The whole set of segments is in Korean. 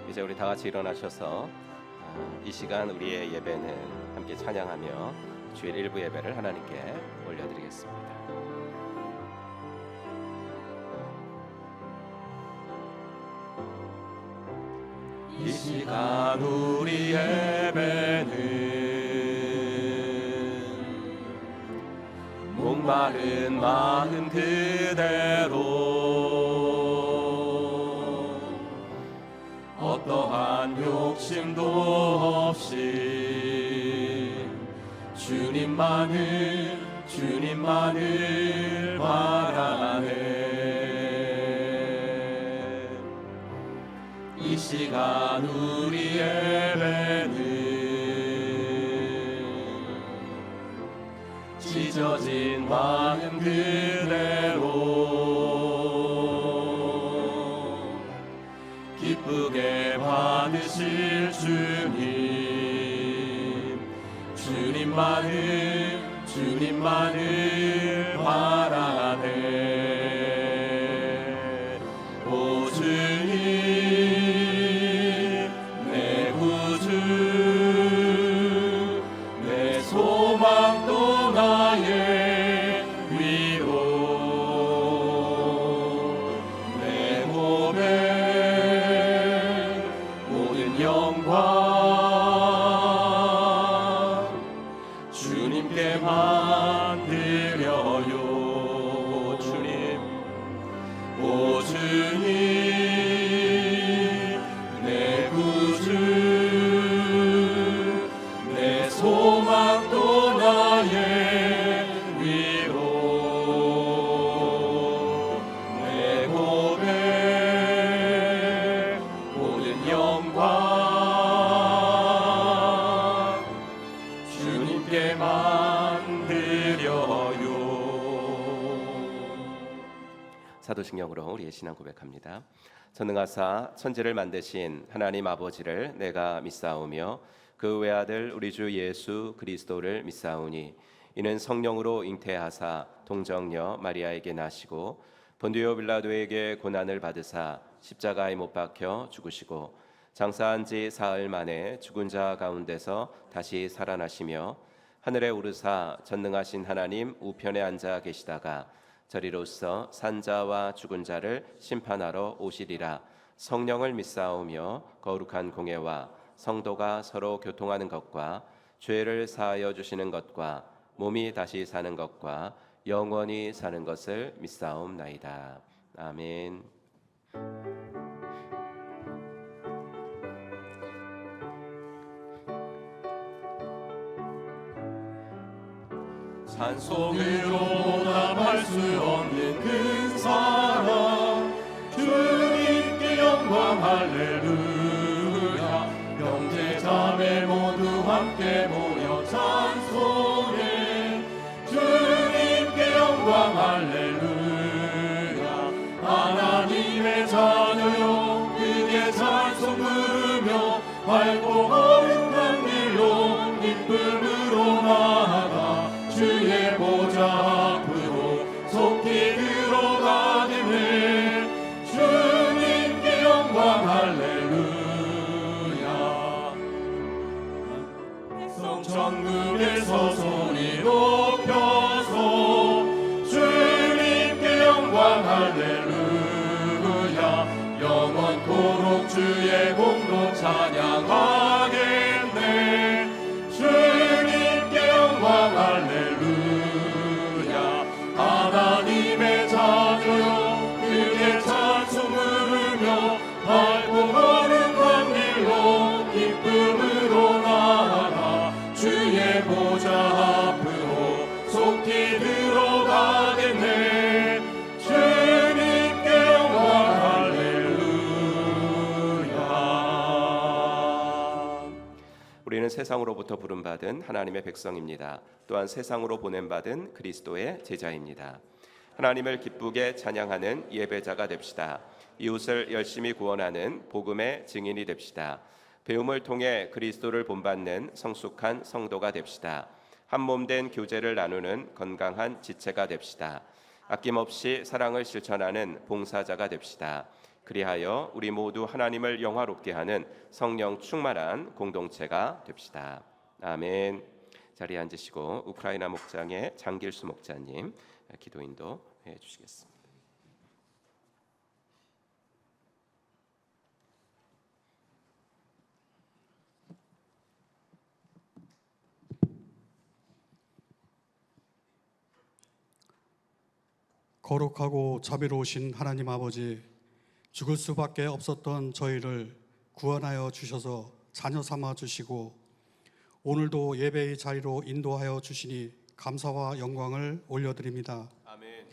이제 우리 다 같이 일어나셔서 이 시간 우리의 예배는 함께 찬양하며 주일 일부 예배를 하나님께 올려드리겠습니다. 이 시간 우리 예배는 목마른 마음 그대로 어떠한 욕심도 없이 주님만을 바라네. 이 시간 우리 예배는 찢어진 마음 그대로 기쁘게 받으실 주님만을 바라네. 오 주님 내 구주 내 소망 또 나의 위로 내 몸에 모든 영광 주님께만 드려요. 오 주님 내 구주 내 소망 또 나의 위로 내 몸에 모든 영광 주님께만 드려요. 사도신경으로 우리의 신앙 고백합니다. 전능하사 천지를 만드신 하나님 아버지를 내가 믿사오며 그 외아들 우리 주 예수 그리스도를 믿사오니 이는 성령으로 잉태하사 동정녀 마리아에게 나시고 본디오 빌라도에게 고난을 받으사 십자가에 못 박혀 죽으시고 장사한 지 사흘 만에 죽은 자 가운데서 다시 살아나시며 하늘에 오르사 전능하신 하나님 우편에 앉아 계시다가 저리로서 산자와 죽은 자를 심판하러 오시리라. 성령을 믿사오며 거룩한 공예와 성도가 서로 교통하는 것과 죄를 사하여 주시는 것과 몸이 다시 사는 것과 영원히 사는 것을 믿사옵나이다. 아멘. 찬송으로 보답할 수 없는 큰 사랑 주님께 영광 할렐루야. 형제 자매 모두 함께 모여 찬송해 주님께 영광 할렐루야. 하나님의 자녀여 크게 찬송 부르며 밝고 거룩한 길로 기쁨으로 나아가 주의 보좌 앞으로 속히 들어가겠네. 주님께 영광 할렐루야. 성천국에서 소리 높여서 주님께 영광 할렐루야. 영원토록 주의 공로 찬양하겠네. 주님께 영광 할렐루야. 하나님의 자녀여 크게 찬송 부르며 밝고 거룩한 길로 기쁨으로 나아가 주의 보좌 앞으로 속히 들어가겠네. 주님께 영광 할렐루야. 우리는 세상으로부터 부름받은 하나님의 백성입니다. 또한 세상으로 보냄받은 그리스도의 제자입니다. 하나님을 기쁘게 찬양하는 예배자가 됩시다. 이웃을 열심히 구원하는 복음의 증인이 됩시다. 배움을 통해 그리스도를 본받는 성숙한 성도가 됩시다. 한몸된 교제를 나누는 건강한 지체가 됩시다. 아낌없이 사랑을 실천하는 봉사자가 됩시다. 그리하여 우리 모두 하나님을 영화롭게 하는 성령 충만한 공동체가 됩시다. 아멘. 자리에 앉으시고 우크라이나 목장의 장길수 목자님 기도 인도해 주시겠습니다. 거룩하고 자비로우신 하나님 아버지, 죽을 수밖에 없었던 저희를 구원하여 주셔서 자녀 삼아 주시고 오늘도 예배의 자리로 인도하여 주시니 감사와 영광을 올려드립니다. 아멘.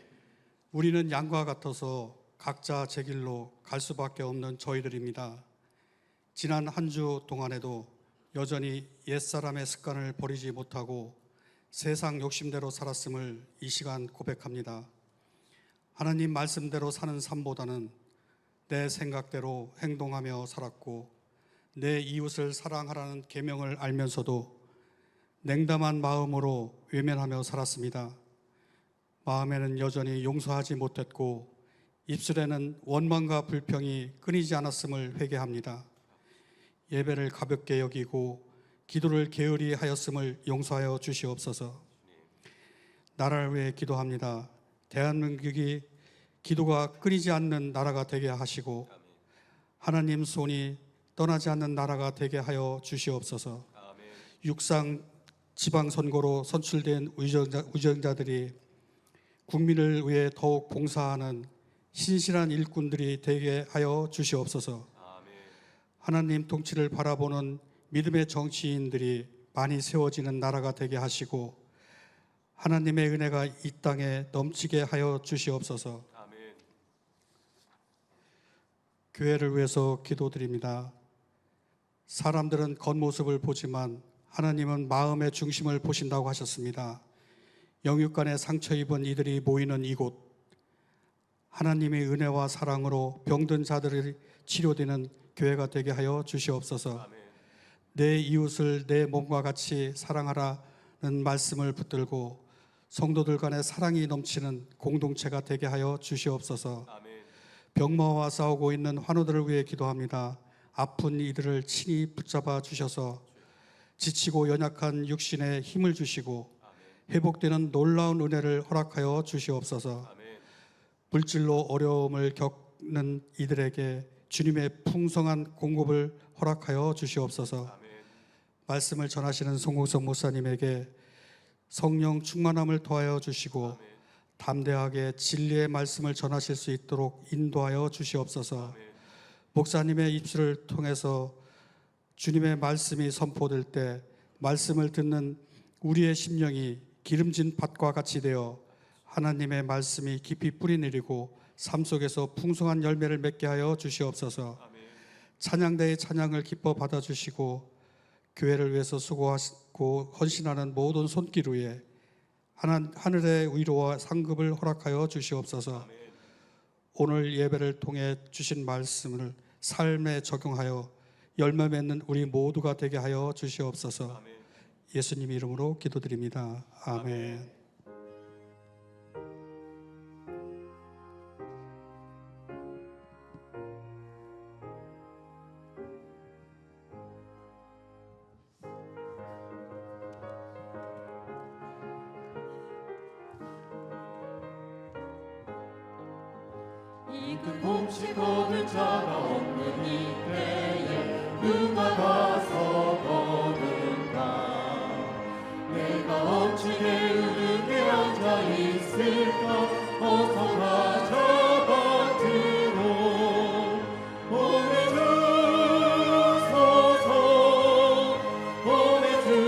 우리는 양과 같아서 각자 제 길로 갈 수밖에 없는 저희들입니다. 지난 한 주 동안에도 여전히 옛사람의 습관을 버리지 못하고 세상 욕심대로 살았음을 이 시간 고백합니다. 하나님 말씀대로 사는 삶보다는 내 생각대로 행동하며 살았고 내 이웃을 사랑하라는 계명을 알면서도 냉담한 마음으로 외면하며 살았습니다. 마음에는 여전히 용서하지 못했고 입술에는 원망과 불평이 끊이지 않았음을 회개합니다. 예배를 가볍게 여기고 기도를 게으리 하였음을 용서하여 주시옵소서. 나라를 위해 기도합니다. 대한민국이 기도가 끊이지 않는 나라가 되게 하시고 하나님 손이 떠나지 않는 나라가 되게 하여 주시옵소서. 육상 지방선거로 선출된 의정자들이 국민을 위해 더욱 봉사하는 신실한 일꾼들이 되게 하여 주시옵소서. 하나님 통치를 바라보는 믿음의 정치인들이 많이 세워지는 나라가 되게 하시고 하나님의 은혜가 이 땅에 넘치게 하여 주시옵소서. 교회를 위해서 기도드립니다. 사람들은 겉모습을 보지만 하나님은 마음의 중심을 보신다고 하셨습니다. 영육간에 상처 입은 이들이 모이는 이곳, 하나님의 은혜와 사랑으로 병든 자들이 치료되는 교회가 되게 하여 주시옵소서. 내 이웃을 내 몸과 같이 사랑하라는 말씀을 붙들고 성도들 간에 사랑이 넘치는 공동체가 되게 하여 주시옵소서. 병마와 싸우고 있는 환우들을 위해 기도합니다. 아픈 이들을 친히 붙잡아 주셔서 지치고 연약한 육신에 힘을 주시고 회복되는 놀라운 은혜를 허락하여 주시옵소서. 물질로 어려움을 겪는 이들에게 주님의 풍성한 공급을 허락하여 주시옵소서. 말씀을 전하시는 송홍석 목사님에게 성령 충만함을 더하여 주시고 담대하게 진리의 말씀을 전하실 수 있도록 인도하여 주시옵소서. 목사님의 입술을 통해서 주님의 말씀이 선포될 때 말씀을 듣는 우리의 심령이 기름진 밭과 같이 되어 하나님의 말씀이 깊이 뿌리내리고 삶 속에서 풍성한 열매를 맺게 하여 주시옵소서. 찬양대의 찬양을 기뻐 받아주시고 교회를 위해서 수고하시고 헌신하는 모든 손길 위에 하늘의 위로와 상급을 허락하여 주시옵소서. 오늘 예배를 통해 주신 말씀을 삶에 적용하여 열매 맺는 우리 모두가 되게 하여 주시옵소서. 예수님 이름으로 기도드립니다. 아멘. 이그 봄씨 거둘 자가 없는 이때에 누가 가서 거둔가. 내가 어찌게 으르게 앉아 있을까. 어서 가자 밭으로 보내주소서. 보내주소서.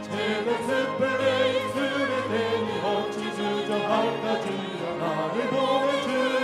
제가 습을 내 입술에 대니 어찌 주저할까. 주여 나를 보내주소서.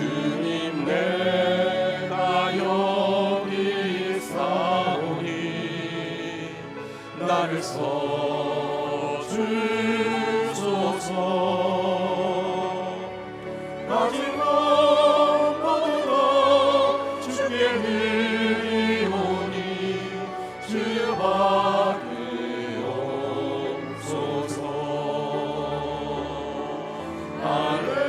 주님 내가 여기 있사오니 나를 써주소서. 가진 것 모두 다 주께 드리오니 주 받으옵소서. 할렐루야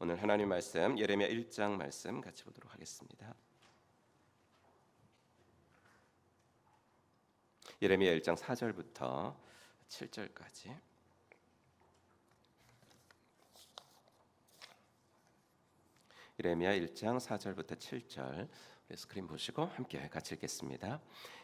오늘 하나님 말씀 예레미야 1장 말씀 같이 보도록 하겠습니다. 예레미야 1장 4절부터 7절까지. 예레미야 1장 4절부터 7절 스크린 보시고 함께 같이 읽겠습니다.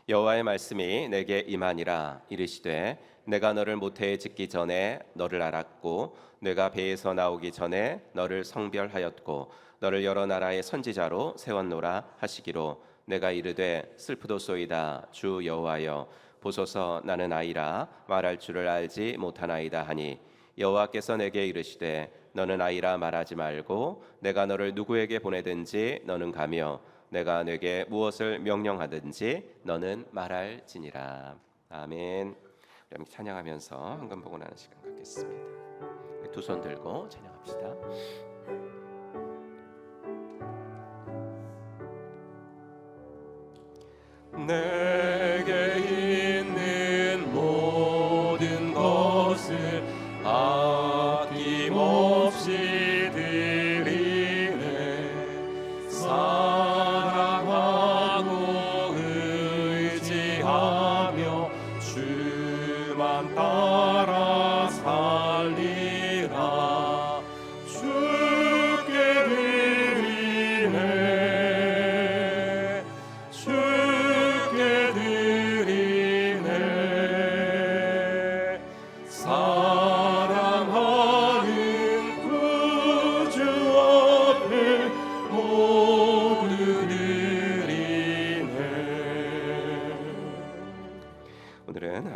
여호와의 말씀이 내게 임하니라. 이르시되 내가 너를 모태에 짓기 전에 너를 알았고 내가 배에서 나오기 전에 너를 성별하였고 너를 여러 나라의 선지자로 세웠노라 하시기로 내가 이르되 슬프도소이다 주 여호와여 보소서 나는 아이라 말할 줄을 알지 못하나이다 하니 여호와께서 내게 이르시되 너는 아이라 말하지 말고 내가 너를 누구에게 보내든지 너는 가며 내가 내게 무엇을 명령하든지 너는 말할지니라. 아멘. 그럼 찬양하면서 헌금 봉헌하는 시간 갖겠습니다. 두 손 들고 찬양합시다. 내게 있는 모든 것을 아낌없이 드리네. 사랑하고 의지하며 주만 따라 살리라. 주께 드리네. 주께 드리네. 사랑하는 구주 앞에 모두 드리네. 오늘은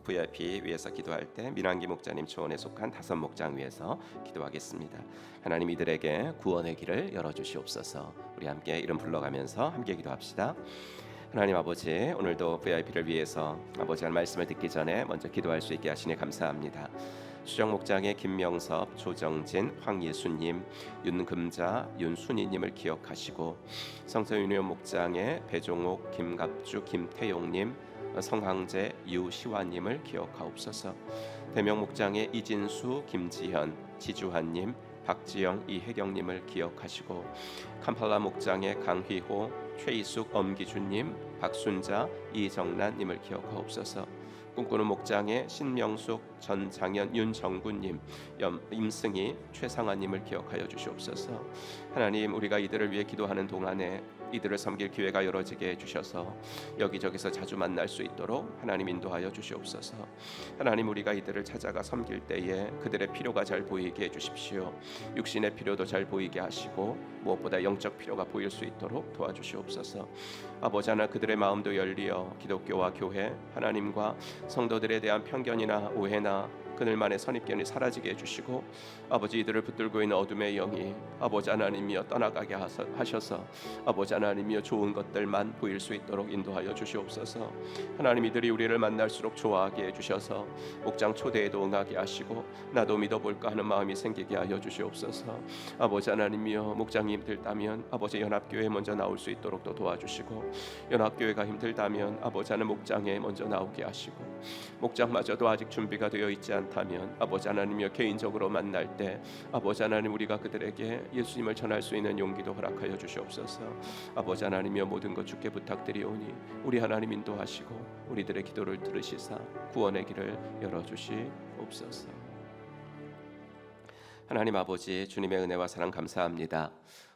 VIP 위에서 기도할 때 민환기 목자님 초원에 속한 5 목장 위에서 기도하겠습니다. 하나님 이들에게 구원의 길을 열어주시옵소서. 우리 함께 이름 불러가면서 함께 기도합시다. 하나님 아버지, 오늘도 VIP를 위해서 아버지 할 말씀을 듣기 전에 먼저 기도할 수 있게 하시니 감사합니다. 수정 목장의 김명섭, 조정진, 황예수님, 윤금자, 윤순희님을 기억하시고 성서윤희원 목장의 배종옥, 김갑주, 김태용님, 성황재, 유시환님을 기억하옵소서. 대명 목장의 이진수, 김지현, 지주환님, 박지영, 이혜경님을 기억하시고 캄팔라 목장의 강휘호, 최이숙, 엄기준님, 박순자, 이정란님을 기억하옵소서. 꿈꾸는 목장의 신명숙, 전장현, 윤정구님, 임승희, 최상아님을 기억하여 주시옵소서. 하나님, 우리가 이들을 위해 기도하는 동안에 이들을 섬길 기회가 열어지게 해주셔서 여기저기서 자주 만날 수 있도록 하나님 인도하여 주시옵소서. 하나님, 우리가 이들을 찾아가 섬길 때에 그들의 필요가 잘 보이게 해주십시오. 육신의 필요도 잘 보이게 하시고 무엇보다 영적 필요가 보일 수 있도록 도와주시옵소서. 아버지 하나, 그들의 마음도 열리어 기독교와 교회, 하나님과 성도들에 대한 편견이나 오해나 그들만의 선입견이 사라지게 해주시고 아버지 이들을 붙들고 있는 어둠의 영이 아버지 하나님이여 떠나가게 하셔서 아버지 하나님이여 좋은 것들만 보일 수 있도록 인도하여 주시옵소서. 하나님, 이들이 우리를 만날수록 좋아하게 해주셔서 목장 초대에도 응하게 하시고 나도 믿어볼까 하는 마음이 생기게 하여 주시옵소서. 아버지 하나님이여, 목장이 힘들다면 아버지 연합교회에 먼저 나올 수 있도록 또 도와주시고 연합교회가 힘들다면 아버지 하나님 목장에 먼저 나오게 하시고 목장마저도 아직 준비가 되어 있지 않다면 아버지 하나님이여 개인적으로 만날 때 아버지 하나님 우리가 그들에게 예수님을 전할 수 있는 용기도 허락하여 주시옵소서. 아버지 하나님이여, 모든 것 주께 부탁드리오니 우리 하나님 인도하시고 우리들의 기도를 들으시사 구원의 길을 열어주시옵소서. 하나님 아버지, 주님의 은혜와 사랑 감사합니다.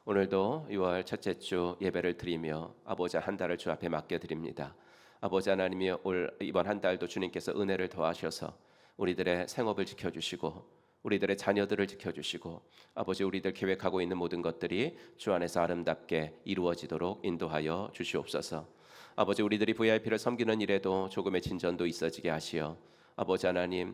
오늘도 6월 첫째 주 예배를 드리며 아버지 한 달을 주 앞에 맡겨드립니다. 아버지 하나님이 이번 한 달도 주님께서 은혜를 더하셔서 우리들의 생업을 지켜주시고 우리들의 자녀들을 지켜주시고 아버지 우리들 계획하고 있는 모든 것들이 주 안에서 아름답게 이루어지도록 인도하여 주시옵소서. 아버지 우리들이 VIP를 섬기는 일에도 조금의 진전도 있어지게 하시어 아버지 하나님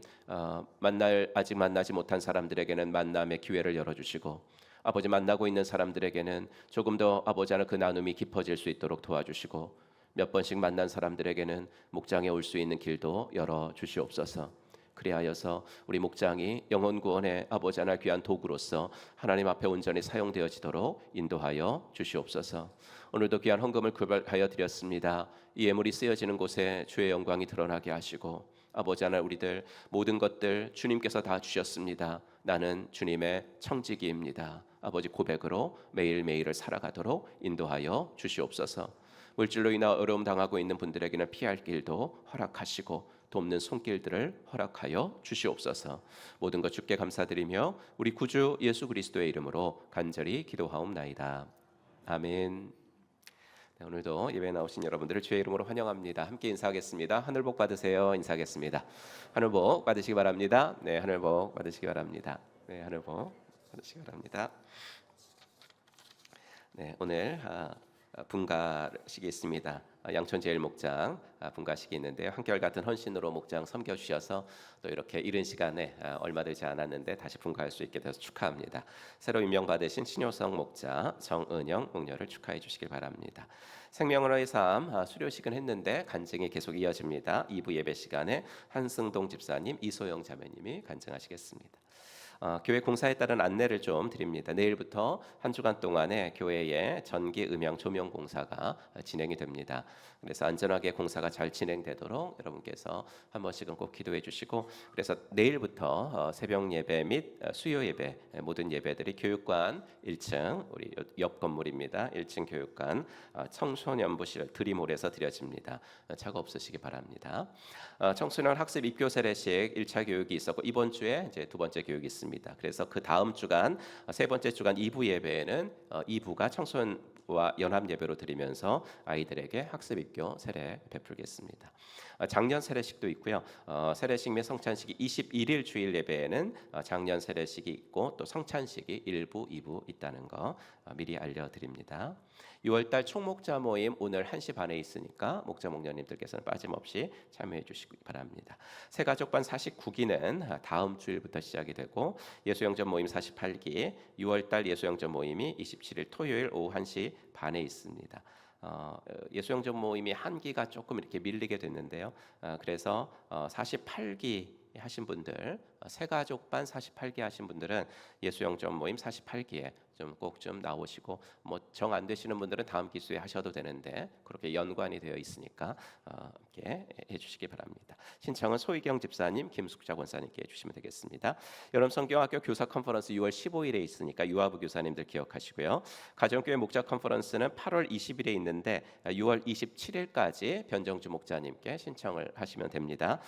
아직 만나지 못한 사람들에게는 만남의 기회를 열어주시고 아버지 만나고 있는 사람들에게는 조금 더 아버지 하나님 그 나눔이 깊어질 수 있도록 도와주시고 몇 번씩 만난 사람들에게는 목장에 올 수 있는 길도 열어주시옵소서. 그리하여서 우리 목장이 영혼 구원의 아버지 하나님 귀한 도구로서 하나님 앞에 온전히 사용되어지도록 인도하여 주시옵소서. 오늘도 귀한 헌금을 구별하여 드렸습니다. 이 예물이 쓰여지는 곳에 주의 영광이 드러나게 하시고 아버지 하나님 우리들 모든 것들 주님께서 다 주셨습니다. 나는 주님의 청지기입니다. 아버지 고백으로 매일매일을 살아가도록 인도하여 주시옵소서. 물질로 인하 어려움 당하고 있는 분들에게는 피할 길도 허락하시고 돕는 손길들을 허락하여 주시옵소서. 모든 것 주께 감사드리며 우리 구주 예수 그리스도의 이름으로 간절히 기도하옵나이다. 아멘. 네, 오늘도 예배에 나오신 여러분들을 주의 이름으로 환영합니다. 함께 인사하겠습니다. 하늘 복 받으세요. 인사하겠습니다. 하늘 복 받으시기 바랍니다. 네, 하늘 복 받으시기 바랍니다. 네, 하늘 복 받으시기 바랍니다. 네, 오늘 분가식이 있습니다. 양천제일목장 분가식이 있는데요. 한결같은 헌신으로 목장 섬겨주셔서 또 이렇게 이른 시간에 얼마 되지 않았는데 다시 분가할 수 있게 돼서 축하합니다. 새로 임명받으신 신효성 목자 정은영 목녀를 축하해 주시길 바랍니다. 생명으로의 삶 수료식은 했는데 간증이 계속 이어집니다. 2부 예배 시간에 한승동 집사님, 이소영 자매님이 간증하시겠습니다. 교회 공사에 따른 안내를 좀 드립니다. 내일부터 한 주간 동안에 교회의 전기 음향 조명 공사가 진행이 됩니다. 그래서 안전하게 공사가 잘 진행되도록 여러분께서 한 번씩은 꼭 기도해 주시고 그래서 내일부터 새벽 예배 및 수요 예배 모든 예배들이 교육관 1층 우리 옆 건물입니다. 1층 교육관 청소년부실 드림홀에서 드려집니다. 착오 없으시기 바랍니다. 청소년 학습 입교 세례식 1차 교육이 있었고 이번 주에 이제 두 번째 교육이 있습니다. 그래서 그 다음 주간 세 번째 주간 2부 예배에는 2부가 청소년과 연합 예배로 드리면서 아이들에게 학습 입교 세례 베풀겠습니다. 작년 세례식도 있고요. 세례식 및 성찬식이 21일 주일 예배에는 작년 세례식이 있고 또 성찬식이 1부, 2부 있다는 거 미리 알려드립니다. 6월달 총목자 모임 오늘 1시 반에 있으니까 목자 목녀님들께서는 빠짐없이 참여해 주시기 바랍니다. 새가족반 49기는 다음 주일부터 시작이 되고 예수영전 모임 48기 6월달 예수영전 모임이 27일 토요일 오후 1시 반에 있습니다. 예수영전 모임이 한 기가 조금 이렇게 밀리게 됐는데요. 그래서 48기 하신 분들, 새가족반 48기 하신 분들은 예수영전 모임 48기에 꼭 좀 나오시고 뭐 정 안 되시는 분들은 다음 기수에 하셔도 되는데 그렇게 연관이 되어 있으니까 이렇게 해주시기 바랍니다. 신청은 소희경 집사님, 김숙자 권사님께 해주시면 되겠습니다. 여름 성경학교 교사 컨퍼런스 6월 15일에 있으니까 유아부 교사님들 기억하시고요. 가정교회 목자 컨퍼런스는 8월 20일에 있는데 6월 27일까지 변정주 목자님께 신청을 하시면 됩니다.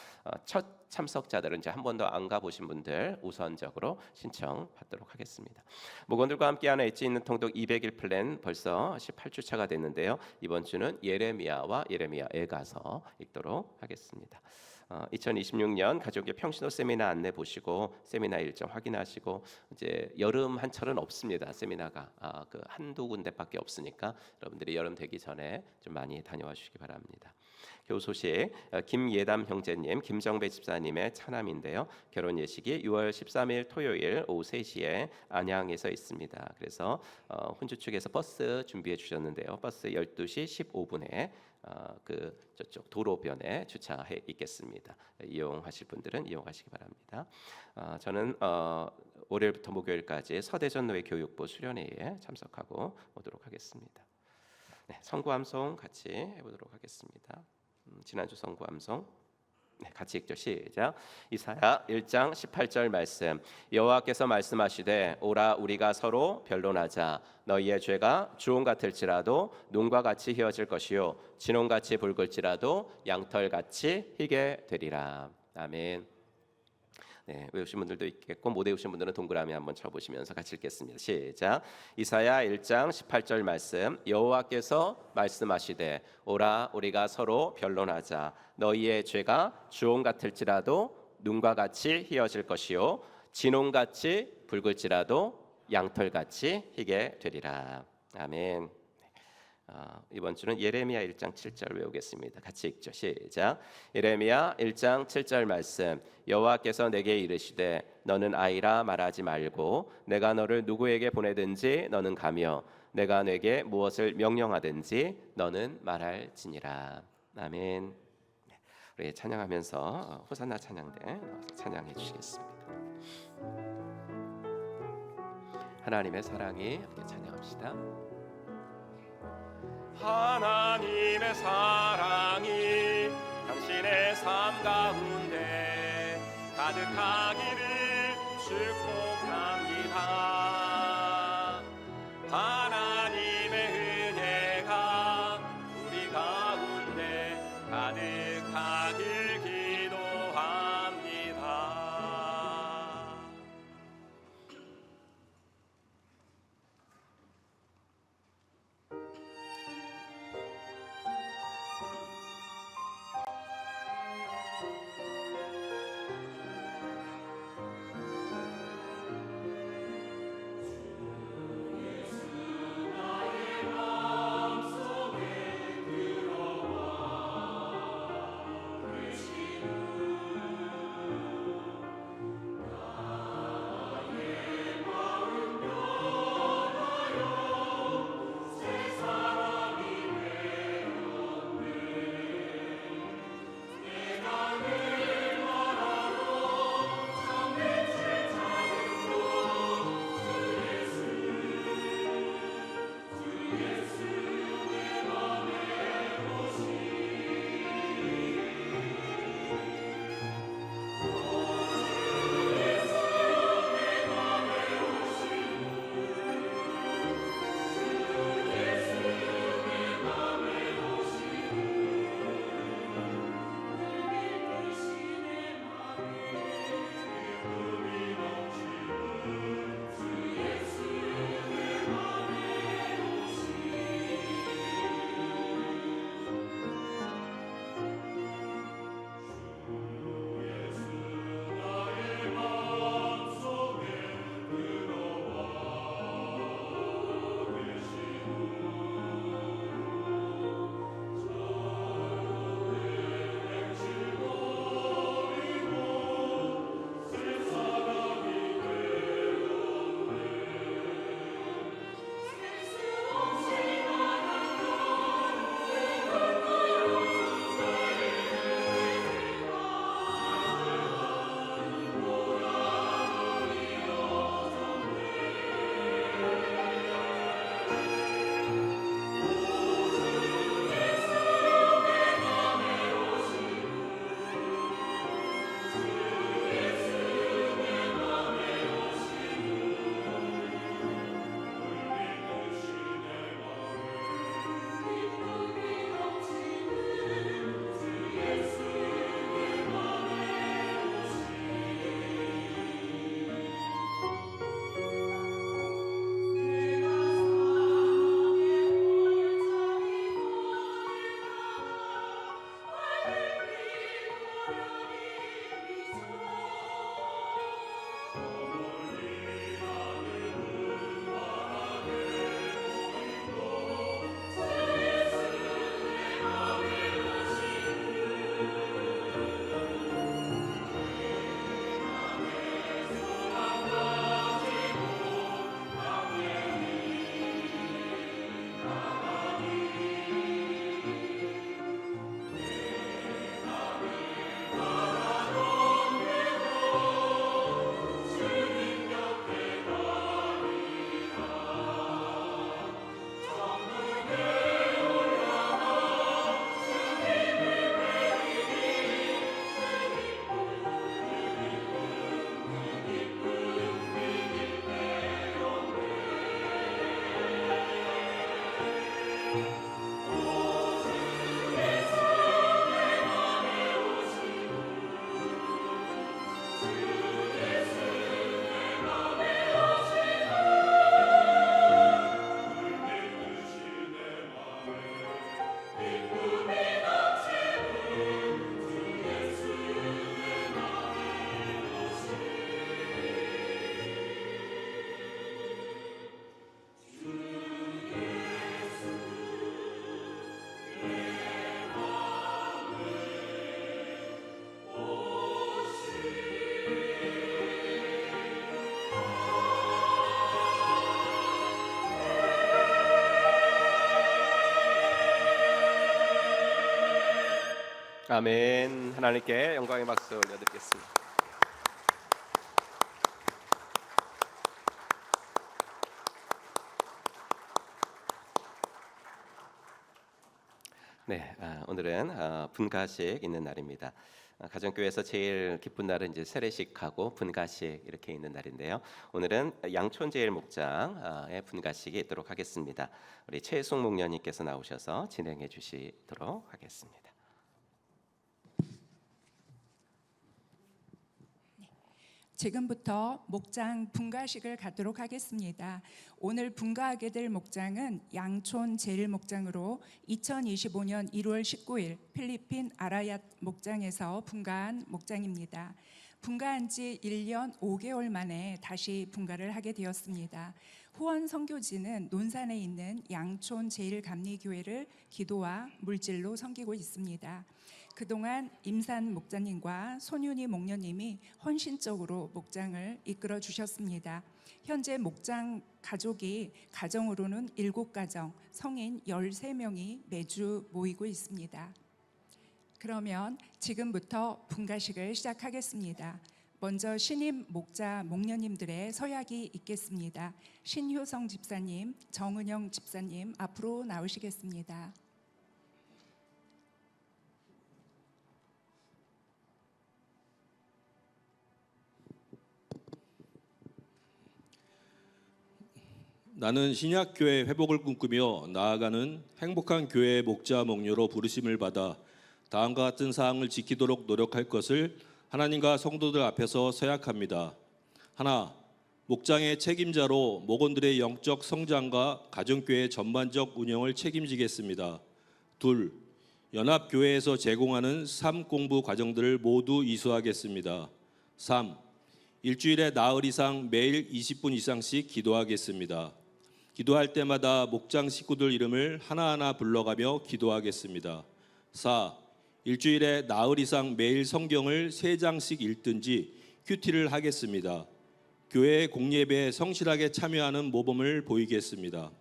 첫 참석자들은 이제 한 번도 안 가보신 분들 우선적으로 신청 받도록 하겠습니다. 목원들과 함께하는 엣지 있는 통독 200일 플랜 벌써 18주차가 됐는데요. 이번 주는 예레미야와 예레미야에 가서 읽도록 하겠습니다. 2026년 가족의 평신호 세미나 안내 보시고 세미나 일정 확인하시고 이제 여름 한철은 없습니다. 세미나가 그 한두 군데밖에 없으니까 여러분들이 여름 되기 전에 좀 많이 다녀와 주시기 바랍니다. 교우 소식 김예담 형제님, 김정배 집사님의 차남인데요. 결혼 예식이 6월 13일 토요일 오후 3시에 안양에서 있습니다. 그래서 혼주 측에서 버스 준비해 주셨는데요. 버스 12시 15분에 그 저쪽 도로변에 주차해 있겠습니다. 이용하실 분들은 이용하시기 바랍니다. 저는 월요일부터 목요일까지 서대전노회 교육부 수련회에 참석하고 오도록 하겠습니다. 네, 성구암송 같이 해보도록 하겠습니다. 지난주 성구암송 같이 읽죠. 시작. 이사야 1장 18절 말씀. 여호와께서 말씀하시되 오라 우리가 서로 변론하자. 너희의 죄가 주홍 같을지라도 눈과 같이 희어질 것이요 진홍같이 붉을지라도 양털같이 희게 되리라. 아멘. 네, 외우신 분들도 있겠고 못 외우신 분들은 동그라미 한번 쳐보시면서 같이 읽겠습니다. 시작. 이사야 1장 18절 말씀. 여호와께서 말씀하시되 오라 우리가 서로 변론하자. 너희의 죄가 주홍 같을지라도 눈과 같이 희어질 것이요 진홍같이 붉을지라도 양털같이 희게 되리라. 아멘. 이번 주는 예레미야 1장 7절 외우겠습니다. 같이 읽죠. 시작. 예레미야 1장 7절 말씀. 여호와께서 내게 이르시되 너는 아이라 말하지 말고 내가 너를 누구에게 보내든지 너는 가며 내가 내게 무엇을 명령하든지 너는 말할지니라. 아멘. 우리 찬양하면서 호산나 찬양대 찬양해 주시겠습니다. 하나님의 사랑이 함께 찬양합시다. 하나님의 사랑이 당신의 삶 가운데 가득하기를 축복합니다. 하나님의 은혜가 우리 가운데 가득하길 기도합니다. 아멘. 하나님께 영광의 박수 올려드리겠습니다. 네, 오늘은 분가식 있는 날입니다. 가정교회에서 제일 기쁜 날은 이제 세례식하고 분가식 이렇게 있는 날인데요. 오늘은 양촌제일 목장의 분가식이 있도록 하겠습니다. 우리 최숙 목녀님께서 나오셔서 진행해 주시도록 하겠습니다. 지금부터 목장 분가식을 갖도록 하겠습니다. 오늘 분가하게 될 목장은 양촌 제일목장으로 2025년 1월 19일 필리핀 아라얏 목장에서 분가한 목장입니다. 분가한 지 1년 5개월 만에 다시 분가를 하게 되었습니다. 후원 선교지는 논산에 있는 양촌 제일감리교회를 기도와 물질로 섬기고 있습니다. 그동안 임산 목자님과 손윤희 목녀님이 헌신적으로 목장을 이끌어 주셨습니다. 현재 목장 가족이 가정으로는 7가정, 성인 13명이 매주 모이고 있습니다. 그러면 지금부터 분가식을 시작하겠습니다. 먼저 신임 목자 목녀님들의 서약이 있겠습니다. 신효성 집사님, 정은영 집사님 앞으로 나오시겠습니다. 나는 신약교회 회복을 꿈꾸며 나아가는 행복한 교회의 목자 목녀로 부르심을 받아 다음과 같은 사항을 지키도록 노력할 것을 하나님과 성도들 앞에서 서약합니다. 하나, 목장의 책임자로 목원들의 영적 성장과 가정교회 전반적 운영을 책임지겠습니다. 둘, 연합교회에서 제공하는 삶 공부 과정들을 모두 이수하겠습니다. 3, 일주일에 나흘 이상 매일 20분 이상씩 기도하겠습니다. 기도할 때마다 목장 식구들 이름을 하나하나 불러가며 기도하겠습니다. 4. 일주일에 나흘 이상 매일 성경을 3장씩 읽든지 큐티를 하겠습니다. 교회 공예배에 성실하게 참여하는 모범을 보이겠습니다.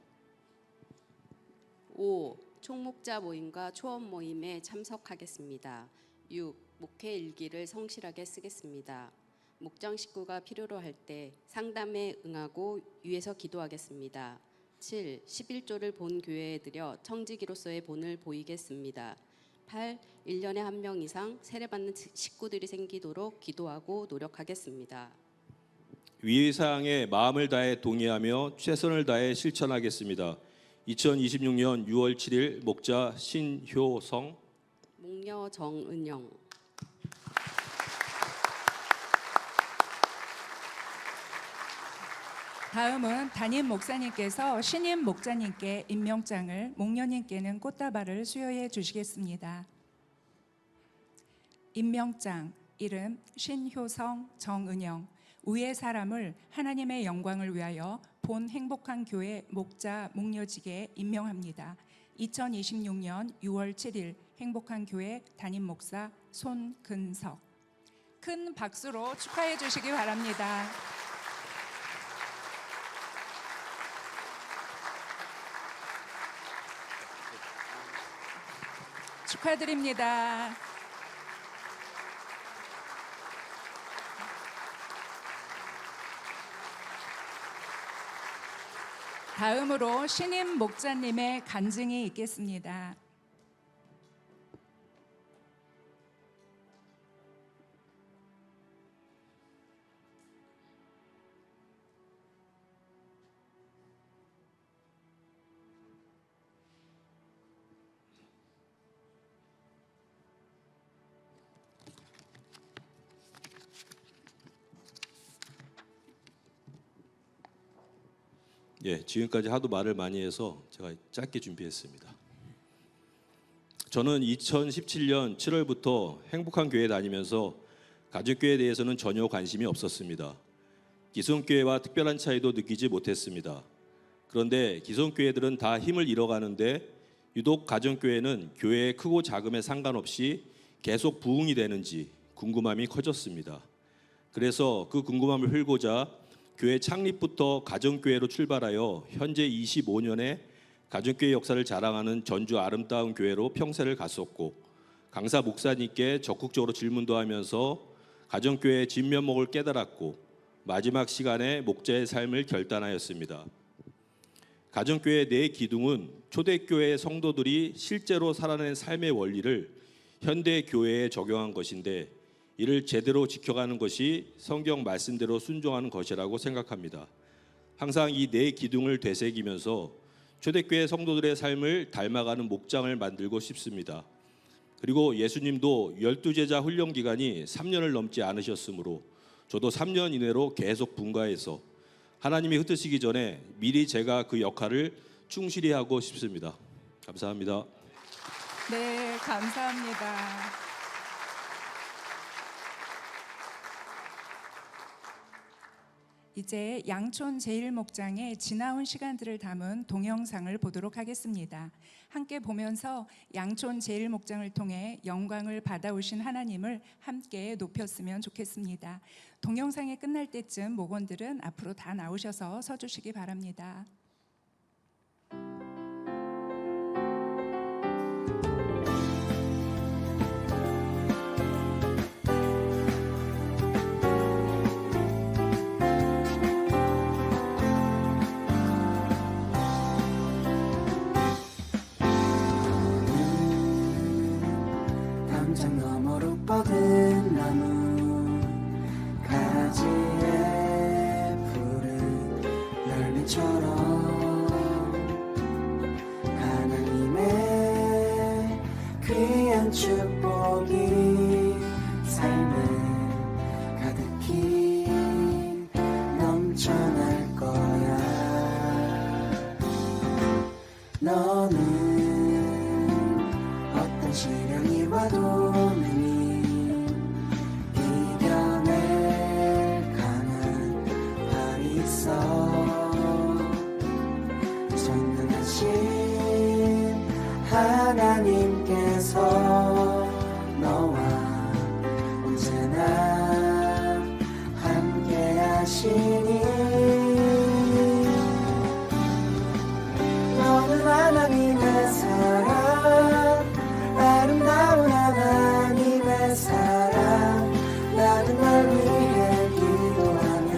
5. 총목자 모임과 초원 모임에 참석하겠습니다. 6. 목회 일기를 성실하게 쓰겠습니다. 목장 식구가 필요로 할 때 상담에 응하고 위에서 기도하겠습니다. 7. 11조를 본 교회에 드려 청지기로서의 본을 보이겠습니다. 8. 1년에 1명 이상 세례받는 식구들이 생기도록 기도하고 노력하겠습니다. 위 사항에 마음을 다해 동의하며 최선을 다해 실천하겠습니다. 2026년 6월 7일 목자 신효성, 목녀 정은영. 다음은 담임 목사님께서 신임 목자님께 임명장을, 목녀님께는 꽃다발을 수여해 주시겠습니다. 임명장, 이름 신효성, 정은영. 위의 사람을 하나님의 영광을 위하여 본 행복한 교회 목자 목녀직에 임명합니다. 2026년 6월 7일 행복한 교회 담임 목사 손근석. 큰 박수로 축하해 주시기 바랍니다. 축하드립니다. 다음으로 신임 목자님의 간증이 있겠습니다. 지금까지 하도 말을 많이 해서 제가 짧게 준비했습니다. 저는 2017년 7월부터 행복한 교회 다니면서 가족교회에 대해서는 전혀 관심이 없었습니다. 기성교회와 특별한 차이도 느끼지 못했습니다. 그런데 기성교회들은 다 힘을 잃어가는데 유독 가정교회는 교회의 크고 작음에 상관없이 계속 부흥이 되는지 궁금함이 커졌습니다. 그래서 그 궁금함을 풀고자 교회 창립부터 가정교회로 출발하여 현재 25년의 가정교회 역사를 자랑하는 전주 아름다운 교회로 평세를 갔었고, 강사 목사님께 적극적으로 질문도 하면서 가정교회의 진면목을 깨달았고 마지막 시간에 목자의 삶을 결단하였습니다. 가정교회 내 기둥은 초대교회 성도들이 실제로 살아낸 삶의 원리를 현대 교회에 적용한 것인데 이를 제대로 지켜가는 것이 성경 말씀대로 순종하는 것이라고 생각합니다. 항상 이 네 기둥을 되새기면서 초대교회 성도들의 삶을 닮아가는 목장을 만들고 싶습니다. 그리고 예수님도 12제자 훈련 기간이 3년을 넘지 않으셨으므로 저도 3년 이내로 계속 분가해서 하나님이 흩으시기 전에 미리 제가 그 역할을 충실히 하고 싶습니다. 감사합니다. 네, 감사합니다. 이제 양촌 제1목장의 지나온 시간들을 담은 동영상을 보도록 하겠습니다. 함께 보면서 양촌 제1목장을 통해 영광을 받아오신 하나님을 함께 높였으면 좋겠습니다. 동영상이 끝날 때쯤 목원들은 앞으로 다 나오셔서 서주시기 바랍니다. 담장 너머로 뻗은 나무 가지에 푸른 열매처럼 하나님의 귀한 축복이 삶에 가득히 넘쳐날 거야. 너는 어떤 시련이 와도 능히 이겨낼 강한 발이 있어. 전능하신 하나님께서 너와 언제나 함께 하시니 너는 하나님의 사랑, 아름다운 하나님의 사랑. 나는 널 위해 기도하며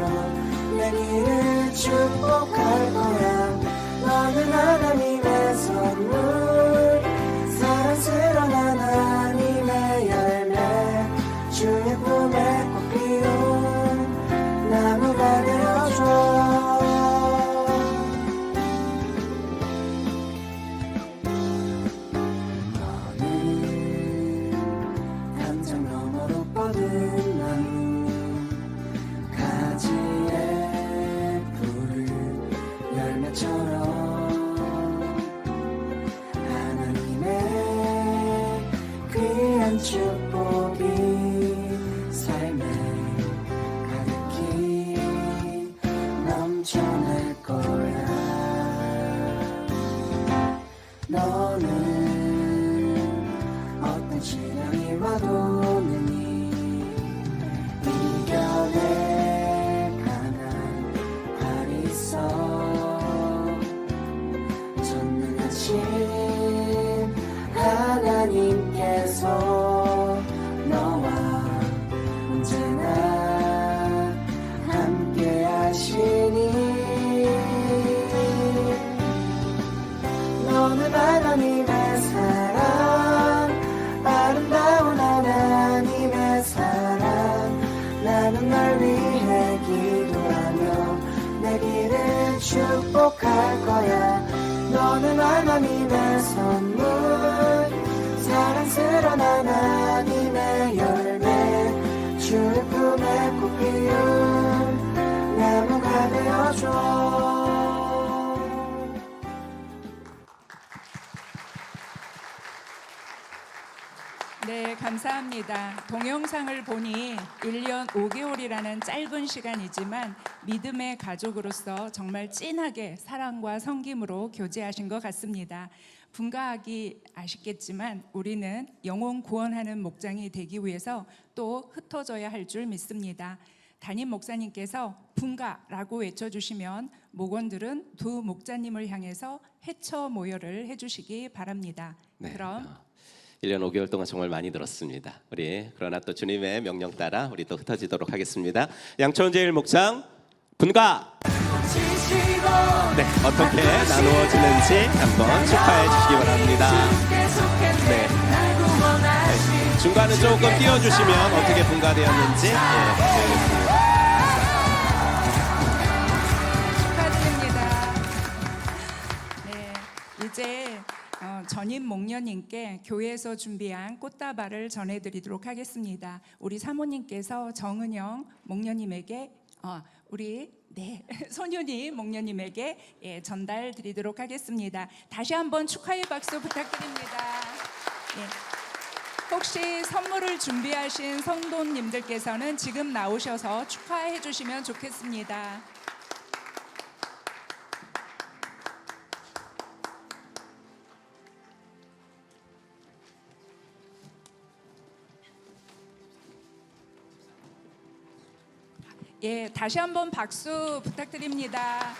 내 길을 축복할 거야. 너는 하나님의 선물, 사랑스러운 하나님의 열매, 주의 품에 꼭 피운 나무가 되어줘. 담장 너머로 뻗은 나무 가지에 푸른 열매처럼 하나님의 귀한 축복이 삶에 가득히 넘쳐날 거야. 너는 어떤 시련이 와도 능히 이겨낼 강한 발이 있어. 전능하신 하나님께서 너와 언제나 함께 하시니 너는 하나님의 사랑, 아름다운 하나님의 사랑. 나는 널 위해 기도하며 내 길을 축복할 거야. 너는 하나님의 선물, 사랑스러운 하나님의 열매, 주의 품에 꼭 피운 나무가 되어줘. 네, 감사합니다. 동영상을 보니 1년 5개월이라는 짧은 시간이지만 믿음의 가족으로서 정말 진하게 사랑과 섬김으로 교제하신 것 같습니다. 분가하기 아쉽겠지만 우리는 영혼 구원하는 목장이 되기 위해서 또 흩어져야 할 줄 믿습니다. 담임 목사님께서 분가라고 외쳐주시면 목원들은 두 목자님을 향해서 회처 모여를 해주시기 바랍니다. 네. 그럼 1년 5개월 동안 정말 많이 들었습니다. 우리 그러나 또 주님의 명령 따라 우리 또 흩어지도록 하겠습니다. 양천제일 목장 분가. 네, 어떻게 나누어지는지 한번 축하해 주시기 바랍니다. 네. 중간은 조금 띄워주시면 어떻게 분가되었는지 보겠습니다. 축하드립니다. 네, 이제 전임 목녀님께 교회에서 준비한 꽃다발을 전해드리도록 하겠습니다. 우리 사모님께서 정은영 목녀님에게 우리 손윤희 목녀님에게 전달 드리도록 하겠습니다. 다시 한번 축하의 박수 부탁드립니다. 혹시 선물을 준비하신 성도님들께서는 지금 나오셔서 축하해 주시면 좋겠습니다. 다시 한번 박수 부탁드립니다.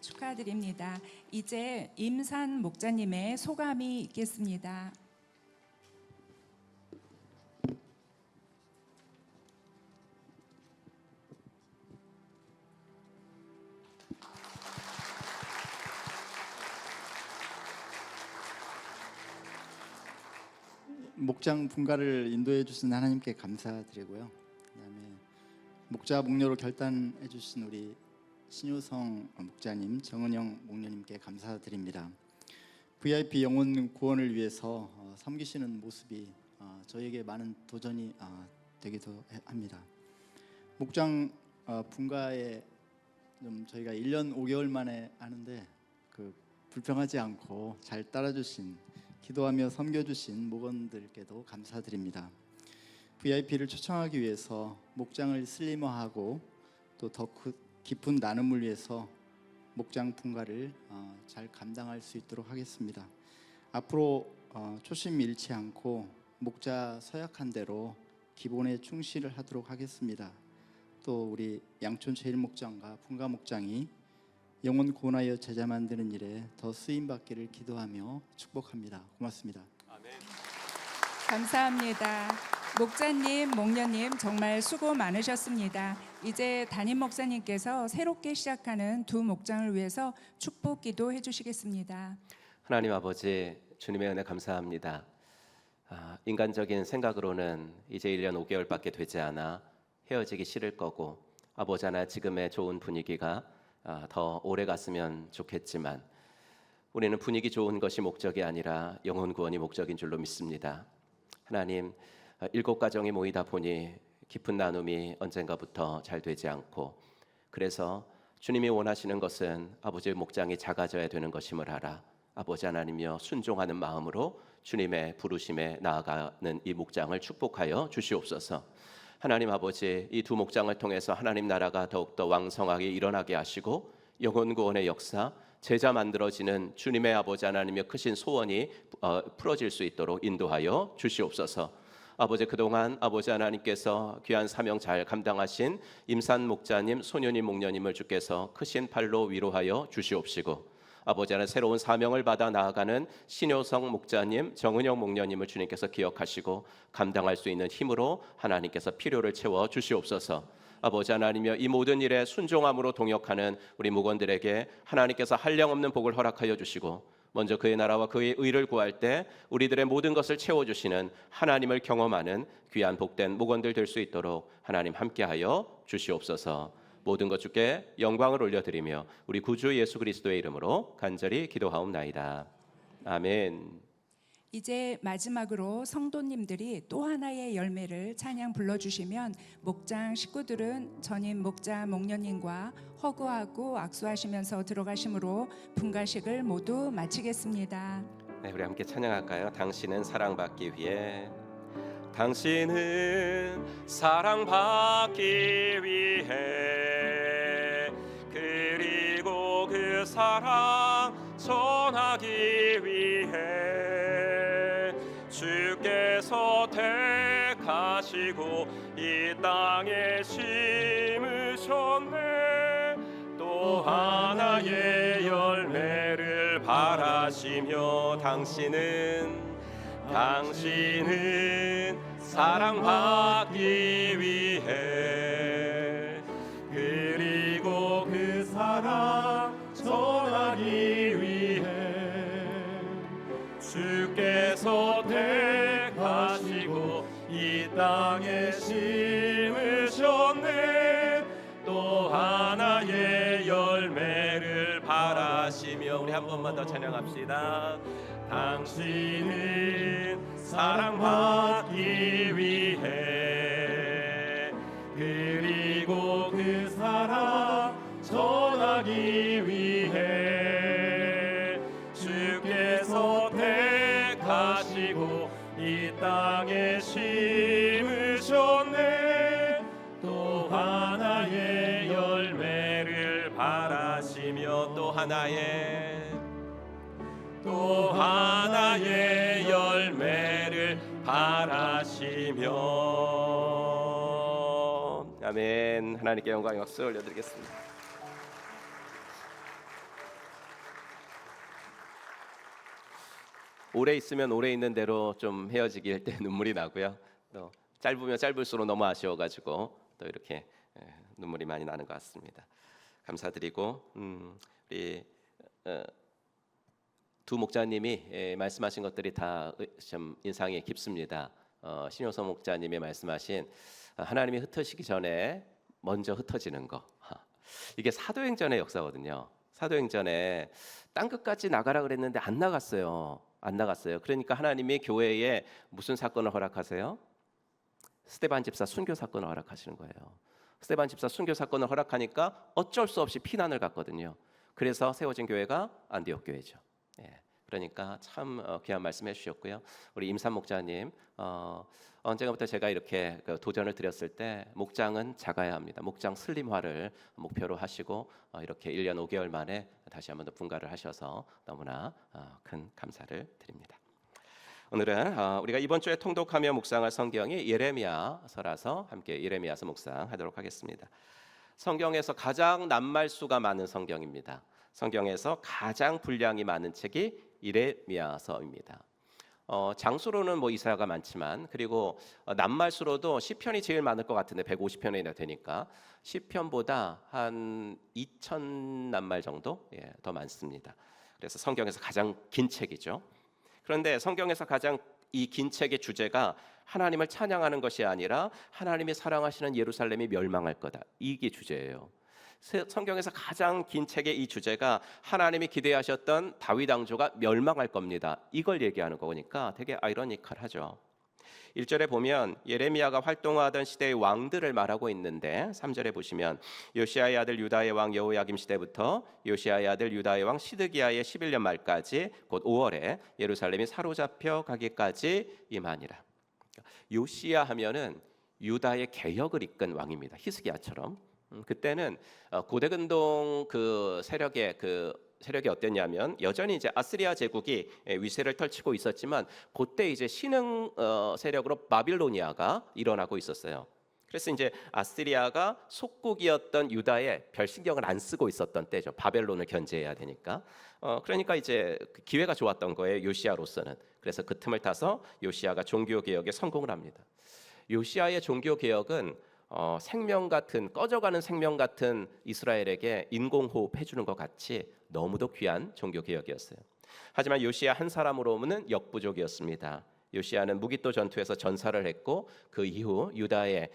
축하드립니다. 이제 임산 목자님의 소감이 있겠습니다. 목장 분가를 인도해 주신 하나님께 감사드리고요. 그다음에 목자 목녀로 결단해 주신 우리 신효성 목자님, 정은영 목녀님께 감사드립니다. VIP 영혼 구원을 위해서 섬기시는 모습이 저에게 많은 도전이 되기도 합니다. 목장 분가에 좀 저희가 1년 5개월 만에 하는데 불평하지 않고 잘 따라주신, 기도하며 섬겨주신 목원들께도 감사드립니다. VIP를 초청하기 위해서 목장을 슬리머하고 또 더 깊은 나눔을 위해서 목장 분가를 잘 감당할 수 있도록 하겠습니다. 앞으로 초심 잃지 않고 목자 서약한 대로 기본에 충실을 하도록 하겠습니다. 또 우리 양촌 제일목장과 분가 목장이 영혼 구원하여 제자 만드는 일에 더 쓰임 받기를 기도하며 축복합니다. 고맙습니다. 감사합니다. 목자님, 목녀님 정말 수고 많으셨습니다. 이제 담임 목사님께서 새롭게 시작하는 두 목장을 위해서 축복 기도해 주시겠습니다. 하나님 아버지, 주님의 은혜 감사합니다. 인간적인 생각으로는 이제 1년 5개월밖에 되지 않아 헤어지기 싫을 거고, 아버지 하나 지금의 좋은 분위기가 더 오래 갔으면 좋겠지만 우리는 분위기 좋은 것이 목적이 아니라 영혼 구원이 목적인 줄로 믿습니다. 하나님, 7가정이 모이다 보니 깊은 나눔이 언젠가부터 잘 되지 않고, 그래서 주님이 원하시는 것은 아버지의 목장이 작아져야 되는 것임을 알아 아버지 하나님이여 순종하는 마음으로 주님의 부르심에 나아가는 이 목장을 축복하여 주시옵소서. 하나님 아버지, 이 두 목장을 통해서 하나님 나라가 더욱더 왕성하게 일어나게 하시고 영혼 구원의 역사, 제자 만들어지는 주님의 아버지 하나님의 크신 소원이 풀어질 수 있도록 인도하여 주시옵소서. 아버지, 그동안 아버지 하나님께서 귀한 사명 잘 감당하신 임산 목자님, 손윤희 목녀님을 주께서 크신 팔로 위로하여 주시옵시고, 아버지 하나님 새로운 사명을 받아 나아가는 신효성 목자님, 정은영 목녀님을 주님께서 기억하시고 감당할 수 있는 힘으로 하나님께서 필요를 채워 주시옵소서. 아버지 하나님이여, 이 모든 일에 순종함으로 동역하는 우리 목원들에게 하나님께서 한량없는 복을 허락하여 주시고, 먼저 그의 나라와 그의 의를 구할 때 우리들의 모든 것을 채워주시는 하나님을 경험하는 귀한 복된 목원들 될 수 있도록 하나님 함께하여 주시옵소서. 모든 것 주께 영광을 올려드리며 우리 구주 예수 그리스도의 이름으로 간절히 기도하옵나이다. 아멘. 이제 마지막으로 성도님들이 또 하나의 열매를 찬양 불러주시면 목장 식구들은 전임 목자 목녀님과 허구하고 악수하시면서 들어가심으로 분가식을 모두 마치겠습니다. 네, 우리 함께 찬양할까요? 당신은 사랑받기 위해. 당신은 사랑받기 위해 그리고 그 사랑 전하기 위해 주께서 택하시고 이 땅에 심으셨네. 또 하나의 열매를 바라시며 당신은 사랑받기 위해 그리고 그 사랑 전하기 위해 주께서 택하시고 이 땅에 심으셨네. 또 하나의 열매를 바라시며 우리 한 번만 더 찬양합시다. 당신은 사랑받기 위해 그리고 그 사랑 전하기 위해 주께서 택하시고 이 땅에 심으셨네. 또 하나의 열매를 바라시며 또 하나의 열매를 바라시며. 아멘. 하나님께 영광 박수 올려드리겠습니다. 오래 있으면 오래 있는 대로 좀 헤어지길 때 눈물이 나고요. 또 짧으면 짧을수록 너무 아쉬워가지고 또 이렇게 눈물이 많이 나는 것 같습니다. 감사드리고 우리 두 목자님이 말씀하신 것들이 다 좀 인상이 깊습니다. 신효성 목자님이 말씀하신 하나님이 흩으시기 전에 먼저 흩어지는 거, 이게 사도행전의 역사거든요. 사도행전에 땅 끝까지 나가라 그랬는데 안 나갔어요. 그러니까 하나님이 교회에 무슨 사건을 허락하세요? 스데반 집사 순교 사건을 허락하시는 거예요. 스데반 집사 순교 사건을 허락하니까 어쩔 수 없이 피난을 갔거든요. 그래서 세워진 교회가 안디옥 교회죠. 그러니까 참 귀한 말씀해 주셨고요. 우리 임산 목자님, 언젠가부터 제가 이렇게 도전을 드렸을 때 목장은 작아야 합니다. 목장 슬림화를 목표로 하시고 이렇게 1년 5개월 만에 다시 한번 더 분가를 하셔서 너무나 큰 감사를 드립니다. 오늘은 우리가 이번 주에 통독하며 묵상할 성경이 예레미야서라서 함께 예레미야서 묵상하도록 하겠습니다. 성경에서 가장 낱말수가 많은 성경입니다. 성경에서 가장 분량이 많은 책이 예레미야서입니다. 장수로는 뭐 이사야가 많지만 그리고 낱말수로도 시편이 제일 많을 것 같은데 150편이나 되니까 시편보다 한 2,000 낱말 정도 더 많습니다. 그래서 성경에서 가장 긴 책이죠. 그런데 성경에서 가장 이 긴 책의 주제가 하나님을 찬양하는 것이 아니라 하나님이 사랑하시는 예루살렘이 멸망할 거다. 이게 주제예요. 성경에서 가장 긴 책의 이 주제가 하나님이 기대하셨던 다윗 왕조가 멸망할 겁니다. 이걸 얘기하는 거니까 되게 아이러니컬하죠. 1절에 보면 예레미야가 활동하던 시대의 왕들을 말하고 있는데 3절에 보시면 요시야의 아들 유다의 왕 여호야김 시대부터 요시야의 아들 유다의 왕 시드기야의 11년 말까지 곧 5월에 예루살렘이 사로잡혀 가기까지 임하니라. 요시야 하면은 유다의 개혁을 이끈 왕입니다. 히스기야처럼. 그때는 고대근동 세력이 어땠냐면 여전히 이제 아스리아 제국이 위세를 펼치고 있었지만 그때 이제 신흥 세력으로 바빌로니아가 일어나고 있었어요. 그래서 이제 아스리아가 속국이었던 유다에 별 신경을 안 쓰고 있었던 때죠. 바벨론을 견제해야 되니까. 그러니까 이제 기회가 좋았던 거예요. 요시야로서는. 그래서 그 틈을 타서 요시야가 종교 개혁에 성공을 합니다. 요시야의 종교 개혁은 생명 같은 꺼져가는 생명 같은 이스라엘에게 인공호흡 해주는 것 같이 너무도 귀한 종교 개혁이었어요. 하지만 요시야 한 사람으로는 역부족이었습니다. 요시야는 무기또 전투에서 전사를 했고 그 이후 유다의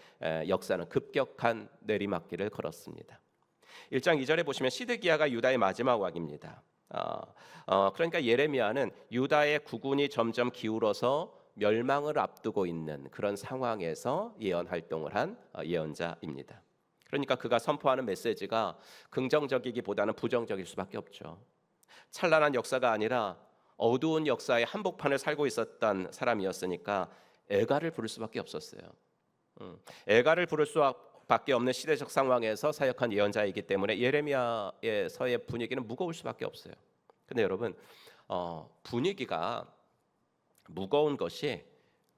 역사는 급격한 내리막길을 걸었습니다. 1장 2절에 보시면 시드기야가 유다의 마지막 왕입니다. 그러니까 예레미야는 유다의 국운이 점점 기울어서 멸망을 앞두고 있는 그런 상황에서 예언 활동을 한 예언자입니다. 그러니까 그가 선포하는 메시지가 긍정적이기보다는 부정적일 수밖에 없죠. 찬란한 역사가 아니라 어두운 역사의 한복판을 살고 있었던 사람이었으니까 애가를 부를 수밖에 없었어요. 애가를 부를 수밖에 없는 시대적 상황에서 사역한 예언자이기 때문에 예레미야에서의 분위기는 무거울 수밖에 없어요. 근데 여러분, 분위기가 무거운 것이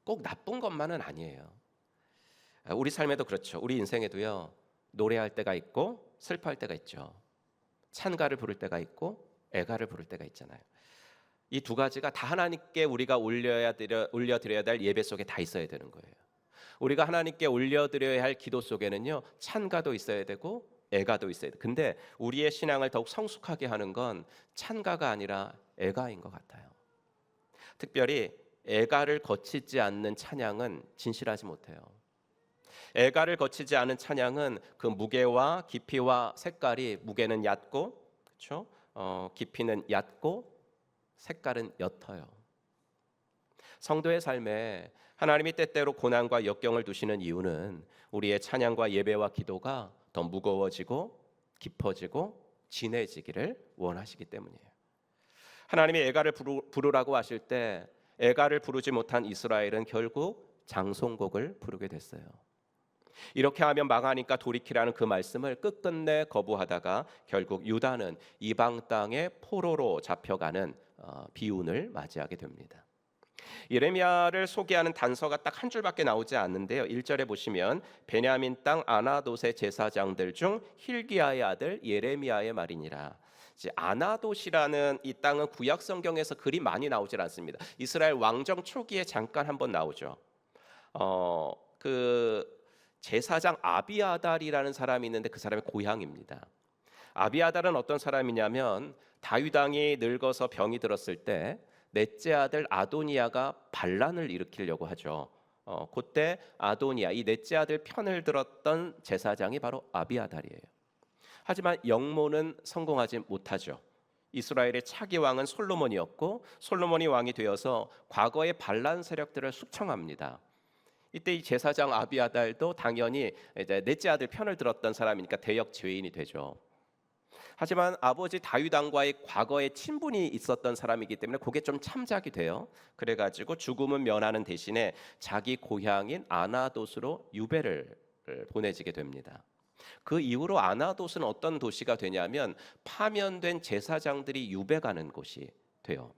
꼭 나쁜 것만은 아니에요. 우리 삶에도 그렇죠. 우리 인생에도요, 노래할 때가 있고 슬퍼할 때가 있죠. 찬가를 부를 때가 있고 애가를 부를 때가 있잖아요. 이 두 가지가 다 하나님께 우리가 올려드려야 될 예배 속에 다 있어야 되는 거예요. 우리가 하나님께 올려드려야 할 기도 속에는요, 찬가도 있어야 되고 애가도 있어야 돼요. 근데 우리의 신앙을 더욱 성숙하게 하는 건 찬가가 아니라 애가인 것 같아요. 특별히 애가를 거치지 않는 찬양은 진실하지 못해요. 애가를 거치지 않은 찬양은 그 무게와 깊이와 색깔이, 무게는 얕고, 그렇죠? 깊이는 얕고 색깔은 옅어요. 성도의 삶에 하나님이 때때로 고난과 역경을 두시는 이유는 우리의 찬양과 예배와 기도가 더 무거워지고 깊어지고 진해지기를 원하시기 때문이에요. 하나님이 애가를 부르라고 하실 때 애가를 부르지 못한 이스라엘은 결국 장송곡을 부르게 됐어요. 이렇게 하면 망하니까 돌이키라는 그 말씀을 끝끝내 거부하다가 결국 유다는 이방 땅의 포로로 잡혀가는 비운을 맞이하게 됩니다. 예레미야를 소개하는 단서가 딱 한 줄밖에 나오지 않는데요. 1절에 보시면 베냐민 땅 아나돗의 제사장들 중 힐기야의 아들 예레미야의 말이니라. 아나돗이라는 이 땅은 구약 성경에서 그리 많이 나오질 않습니다. 이스라엘 왕정 초기에 잠깐 한번 나오죠. 그 제사장 아비아달이라는 사람이 있는데 그 사람의 고향입니다. 아비아달은 어떤 사람이냐면 다윗 왕이 늙어서 병이 들었을 때 넷째 아들 아도니아가 반란을 일으키려고 하죠. 그때 아도니아, 이 넷째 아들 편을 들었던 제사장이 바로 아비아달이에요. 하지만 영모는 성공하지 못하죠. 이스라엘의 차기 왕은 솔로몬이었고 솔로몬이 왕이 되어서 과거의 반란 세력들을 숙청합니다. 이때 이 제사장 아비아달도 당연히 이제 넷째 아들 편을 들었던 사람이니까 대역 죄인이 되죠. 하지만 아버지 다윗 왕과의 과거의 친분이 있었던 사람이기 때문에 그게 좀 참작이 돼요. 그래가지고 죽음은 면하는 대신에 자기 고향인 아나돗으로 유배를 보내지게 됩니다. 그 이후로 아나돗은 어떤 도시가 되냐면 파면된 제사장들이 유배 가는 곳이 돼요.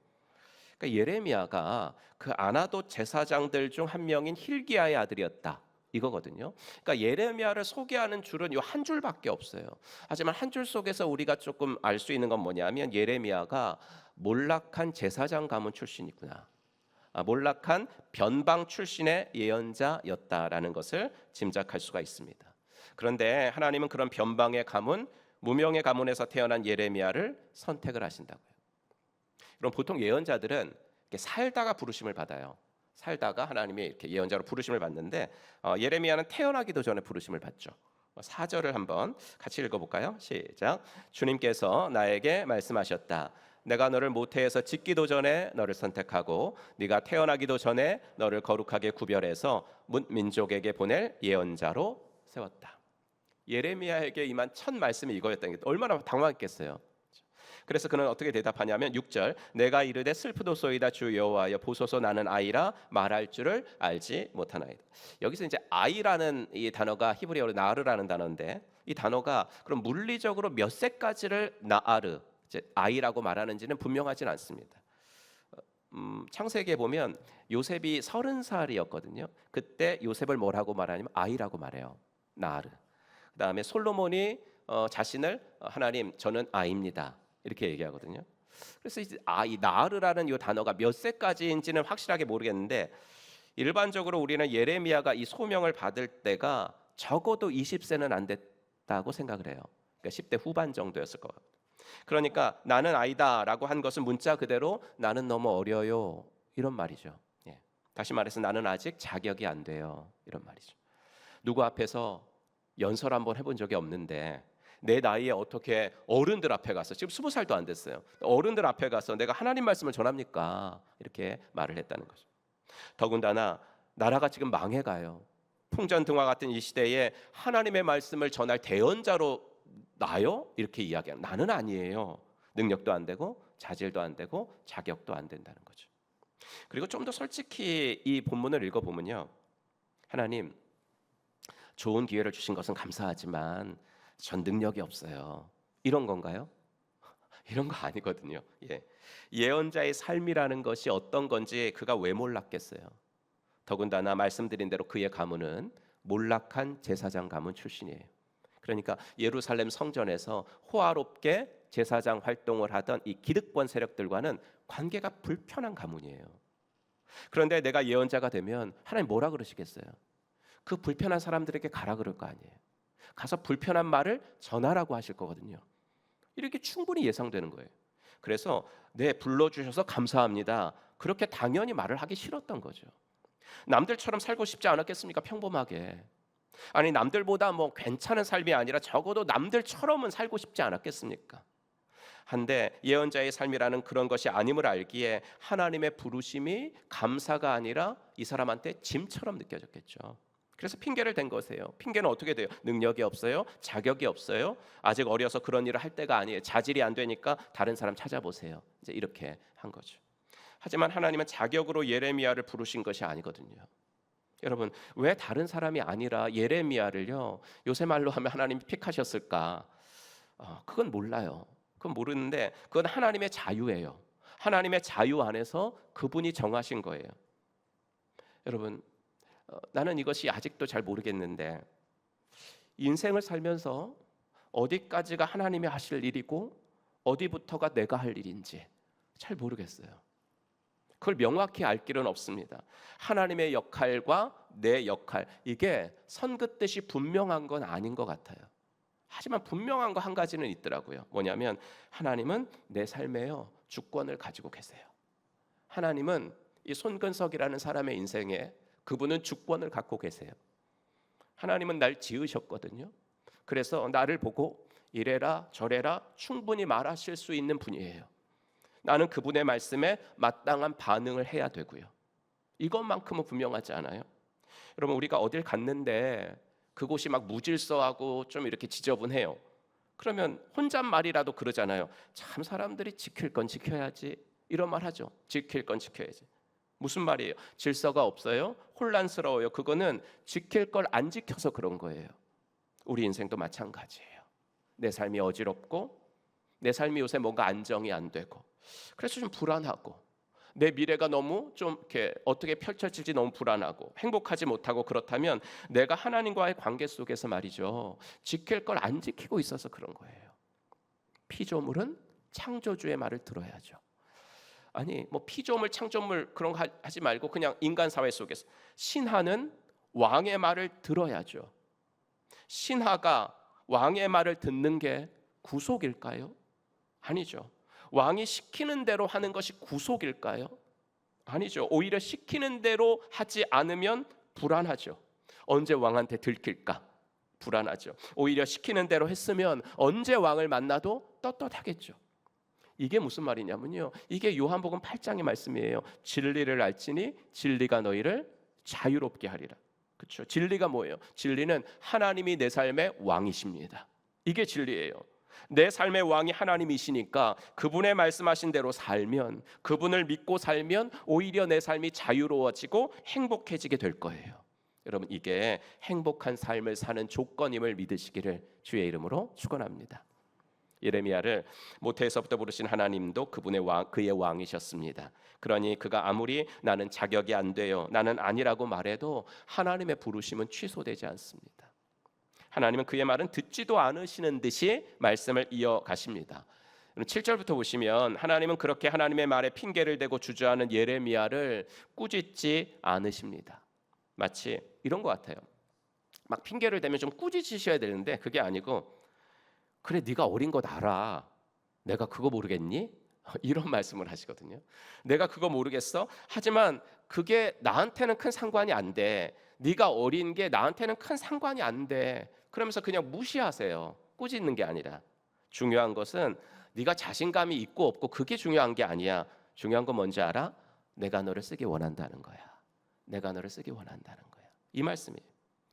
그러니까 예레미야가 그 아나돗 제사장들 중 한 명인 힐기야의 아들이었다. 이거거든요. 그러니까 예레미야를 소개하는 줄은 요 한 줄밖에 없어요. 하지만 한 줄 속에서 우리가 조금 알 수 있는 건 뭐냐면 예레미야가 몰락한 제사장 가문 출신이구나. 몰락한 변방 출신의 예언자였다라는 것을 짐작할 수가 있습니다. 그런데 하나님은 그런 변방의 가문, 무명의 가문에서 태어난 예레미야를 선택을 하신다고요. 그럼 보통 예언자들은 이렇게 살다가 부르심을 받아요. 살다가 하나님이 이렇게 예언자로 부르심을 받는데 예레미야는 태어나기도 전에 부르심을 받죠. 4절을 한번 같이 읽어볼까요? 시작. 주님께서 나에게 말씀하셨다. 내가 너를 모태에서 짓기도 전에 너를 선택하고 네가 태어나기도 전에 너를 거룩하게 구별해서 뭇 민족에게 보낼 예언자로 세웠다. 예레미야에게 임한 첫 말씀이 이거였다는 게 얼마나 당황했겠어요. 그래서 그는 어떻게 대답하냐면 6절 내가 이르되 슬프도소이다 주 여호와여 보소서 나는 아이라 말할 줄을 알지 못하나이다. 여기서 이제 아이라는 이 단어가 히브리어로 나르라는 단어인데 이 단어가 그럼 물리적으로 몇 세까지를 나르 이제 아이라고 말하는지는 분명하진 않습니다. 창세기에 보면 요셉이 30살이었거든요. 그때 요셉을 뭐라고 말하냐면 아이라고 말해요. 나르. 그다음에 솔로몬이 자신을 하나님 저는 아이입니다. 이렇게 얘기하거든요. 그래서 이 나르라는 이 단어가 몇 세까지인지는 확실하게 모르겠는데 일반적으로 우리는 예레미야가 이 소명을 받을 때가 적어도 20세는 안 됐다고 생각을 해요. 그러니까 10대 후반 정도였을 것 같아요. 그러니까 나는 아이다라고 한 것은 문자 그대로 나는 너무 어려요 이런 말이죠. 예. 다시 말해서 나는 아직 자격이 안 돼요 이런 말이죠. 누구 앞에서 연설 한번 해본 적이 없는데 내 나이에 어떻게 어른들 앞에 가서 지금 20살도 안 됐어요. 어른들 앞에 가서 내가 하나님 말씀을 전합니까? 이렇게 말을 했다는 거죠. 더군다나 나라가 지금 망해가요. 풍전등화 같은 이 시대에 하나님의 말씀을 전할 대언자로 나요? 이렇게 이야기하는 나는 아니에요. 능력도 안 되고 자질도 안 되고 자격도 안 된다는 거죠. 그리고 좀 더 솔직히 이 본문을 읽어보면요, 하나님, 좋은 기회를 주신 것은 감사하지만 전 능력이 없어요, 이런 건가요? 이런 거 아니거든요. 예언자의 삶이라는 것이 어떤 건지 그가 왜 몰랐겠어요? 더군다나 말씀드린 대로 그의 가문은 몰락한 제사장 가문 출신이에요. 그러니까 예루살렘 성전에서 호화롭게 제사장 활동을 하던 이 기득권 세력들과는 관계가 불편한 가문이에요. 그런데 내가 예언자가 되면 하나님 뭐라 그러시겠어요? 그 불편한 사람들에게 가라 그럴 거 아니에요. 가서 불편한 말을 전하라고 하실 거거든요. 이렇게 충분히 예상되는 거예요. 그래서 네, 불러주셔서 감사합니다, 그렇게 당연히 말을 하기 싫었던 거죠. 남들처럼 살고 싶지 않았겠습니까? 평범하게. 아니, 남들보다 뭐 괜찮은 삶이 아니라 적어도 남들처럼은 살고 싶지 않았겠습니까? 한데 예언자의 삶이라는 그런 것이 아님을 알기에 하나님의 부르심이 감사가 아니라 이 사람한테 짐처럼 느껴졌겠죠. 그래서 핑계를 댄 것이에요. 핑계는 어떻게 돼요? 능력이 없어요, 자격이 없어요, 아직 어려서 그런 일을 할 때가 아니에요, 자질이 안 되니까 다른 사람 찾아보세요, 이제 이렇게 한 거죠. 하지만 하나님은 자격으로 예레미야를 부르신 것이 아니거든요. 여러분, 왜 다른 사람이 아니라 예레미야를요, 요새 말로 하면 하나님이 픽하셨을까? 그건 몰라요. 그건 모르는데 그건 하나님의 자유예요. 하나님의 자유 안에서 그분이 정하신 거예요. 여러분, 나는 이것이 아직도 잘 모르겠는데 인생을 살면서 어디까지가 하나님이 하실 일이고 어디부터가 내가 할 일인지 잘 모르겠어요. 그걸 명확히 알 길은 없습니다. 하나님의 역할과 내 역할, 이게 선 긋듯이 분명한 건 아닌 것 같아요. 하지만 분명한 거 한 가지는 있더라고요. 뭐냐면 하나님은 내 삶에요 주권을 가지고 계세요. 하나님은 이 손근석이라는 사람의 인생에 그분은 주권을 갖고 계세요. 하나님은 날 지으셨거든요. 그래서 나를 보고 이래라 저래라 충분히 말하실 수 있는 분이에요. 나는 그분의 말씀에 마땅한 반응을 해야 되고요. 이것만큼은 분명하지 않아요? 여러분, 우리가 어딜 갔는데 그곳이 막 무질서하고 좀 이렇게 지저분해요. 그러면 혼잣말이라도 그러잖아요. 참 사람들이 지킬 건 지켜야지, 이런 말 하죠. 지킬 건 지켜야지. 무슨 말이에요? 질서가 없어요? 혼란스러워요? 그거는 지킬 걸 안 지켜서 그런 거예요. 우리 인생도 마찬가지예요. 내 삶이 어지럽고 내 삶이 요새 뭔가 안정이 안 되고 그래서 좀 불안하고 내 미래가 너무 좀 이렇게 어떻게 펼쳐질지 너무 불안하고 행복하지 못하고, 그렇다면 내가 하나님과의 관계 속에서 말이죠, 지킬 걸 안 지키고 있어서 그런 거예요. 피조물은 창조주의 말을 들어야죠. 아니, 뭐 피조물 창조물 그런 거 하지 말고 그냥 인간 사회 속에서 신하는 왕의 말을 들어야죠. 신하가 왕의 말을 듣는 게 구속일까요? 아니죠. 왕이 시키는 대로 하는 것이 구속일까요? 아니죠. 오히려 시키는 대로 하지 않으면 불안하죠. 언제 왕한테 들킬까? 불안하죠. 오히려 시키는 대로 했으면 언제 왕을 만나도 떳떳하겠죠. 이게 무슨 말이냐면요, 이게 요한복음 8장의 말씀이에요. 진리를 알지니 진리가 너희를 자유롭게 하리라. 그렇죠? 진리가 뭐예요? 진리는 하나님이 내 삶의 왕이십니다. 이게 진리예요. 내 삶의 왕이 하나님이시니까 그분의 말씀하신 대로 살면, 그분을 믿고 살면 오히려 내 삶이 자유로워지고 행복해지게 될 거예요. 여러분, 이게 행복한 삶을 사는 조건임을 믿으시기를 주의 이름으로 축원합니다. 예레미야를 모태에서부터 부르신 하나님도 그의 왕이셨습니다. 그러니 그가 아무리 나는 자격이 안 돼요, 나는 아니라고 말해도 하나님의 부르심은 취소되지 않습니다. 하나님은 그의 말은 듣지도 않으시는 듯이 말씀을 이어가십니다. 7절부터 보시면 하나님은 그렇게 하나님의 말에 핑계를 대고 주저하는 예레미야를 꾸짖지 않으십니다. 마치 이런 것 같아요. 막 핑계를 대면 좀 꾸짖으셔야 되는데 그게 아니고, 그래 네가 어린 것 알아, 내가 그거 모르겠니? 이런 말씀을 하시거든요. 내가 그거 모르겠어? 하지만 그게 나한테는 큰 상관이 안 돼. 네가 어린 게 나한테는 큰 상관이 안 돼. 그러면서 그냥 무시하세요. 꾸짖는 게 아니라. 중요한 것은 네가 자신감이 있고 없고 그게 중요한 게 아니야. 중요한 건 뭔지 알아? 내가 너를 쓰기 원한다는 거야. 내가 너를 쓰기 원한다는 거야. 이 말씀이에요.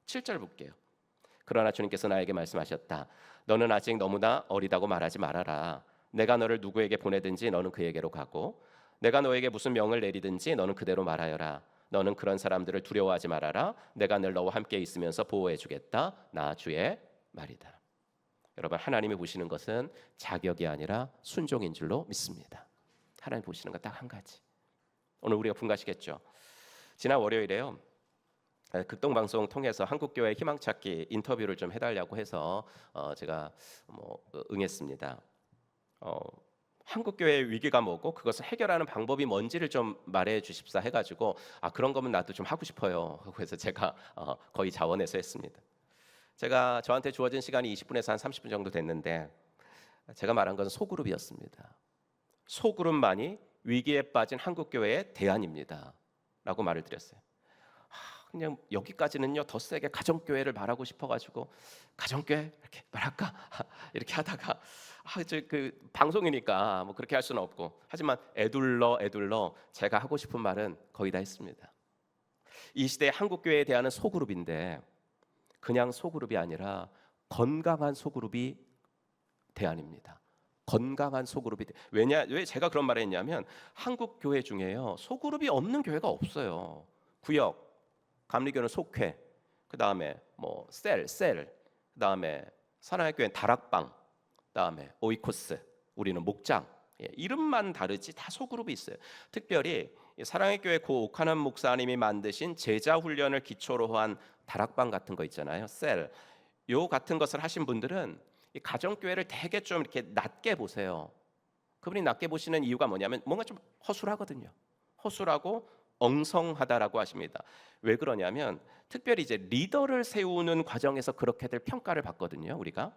7절 볼게요. 그러나 주님께서 나에게 말씀하셨다. 너는 아직 너무나 어리다고 말하지 말아라. 내가 너를 누구에게 보내든지 너는 그에게로 가고 내가 너에게 무슨 명을 내리든지 너는 그대로 말하여라. 너는 그런 사람들을 두려워하지 말아라. 내가 늘 너와 함께 있으면서 보호해 주겠다. 나 주의 말이다. 여러분, 하나님이 보시는 것은 자격이 아니라 순종인 줄로 믿습니다. 하나님 보시는 건 딱 한 가지. 오늘 우리가 분가시겠죠. 지난 월요일에요, 극동방송 통해서 한국교회 희망찾기 인터뷰를 좀 해달라고 해서 제가 응했습니다. 한국교회의 위기가 뭐고 그것을 해결하는 방법이 뭔지를 좀 말해 주십사 해가지고 그런 거면 나도 좀 하고 싶어요. 그래서 제가 거의 자원해서 했습니다. 제가 저한테 주어진 시간이 20분에서 한 30분 정도 됐는데 제가 말한 것은 소그룹이었습니다. 소그룹만이 위기에 빠진 한국교회의 대안입니다 라고 말을 드렸어요. 그냥 여기까지는요, 더 세게 가정교회를 말하고 싶어가지고 가정교회 이렇게 말할까 이렇게 하다가 그 방송이니까 뭐 그렇게 할 수는 없고, 하지만 애둘러 제가 하고 싶은 말은 거의 다 했습니다. 이 시대의 한국교회에 대한 소그룹인데 그냥 소그룹이 아니라 건강한 소그룹이 대안입니다. 건강한 소그룹이 왜 제가 그런 말을 했냐면 한국 교회 중에요, 소그룹이 없는 교회가 없어요. 구역, 감리교는 속회, 그 다음에 뭐 셀, 그 다음에 사랑의 교회는 다락방, 그 다음에 오이코스, 우리는 목장. 이름만 다르지 다 소그룹이 있어요. 특별히 사랑의 교회 고 오카남 목사님이 만드신 제자 훈련을 기초로 한 다락방 같은 거 있잖아요. 셀, 요 같은 것을 하신 분들은 이 가정교회를 되게 좀 이렇게 낮게 보세요. 그분이 낮게 보시는 이유가 뭐냐면 뭔가 좀 허술하거든요. 허술하고 엉성하다라고 하십니다. 왜 그러냐면 특별히 이제 리더를 세우는 과정에서 그렇게들 평가를 받거든요. 우리가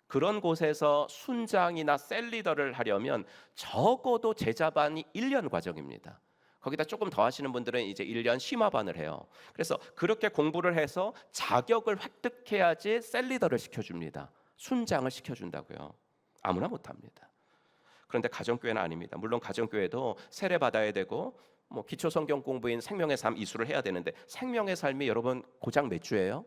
그런 곳에서 순장이나 셀 리더를 하려면 적어도 제자반이 1년 과정입니다. 거기다 조금 더 하시는 분들은 이제 1년 심화반을 해요. 그래서 그렇게 공부를 해서 자격을 획득해야지 셀 리더를 시켜줍니다. 순장을 시켜준다고요. 아무나 못합니다. 그런데 가정교회는 아닙니다. 물론 가정교회도 세례 받아야 되고 뭐 기초 성경 공부인 생명의 삶 이수를 해야 되는데 생명의 삶이 여러분 고작 몇 주예요?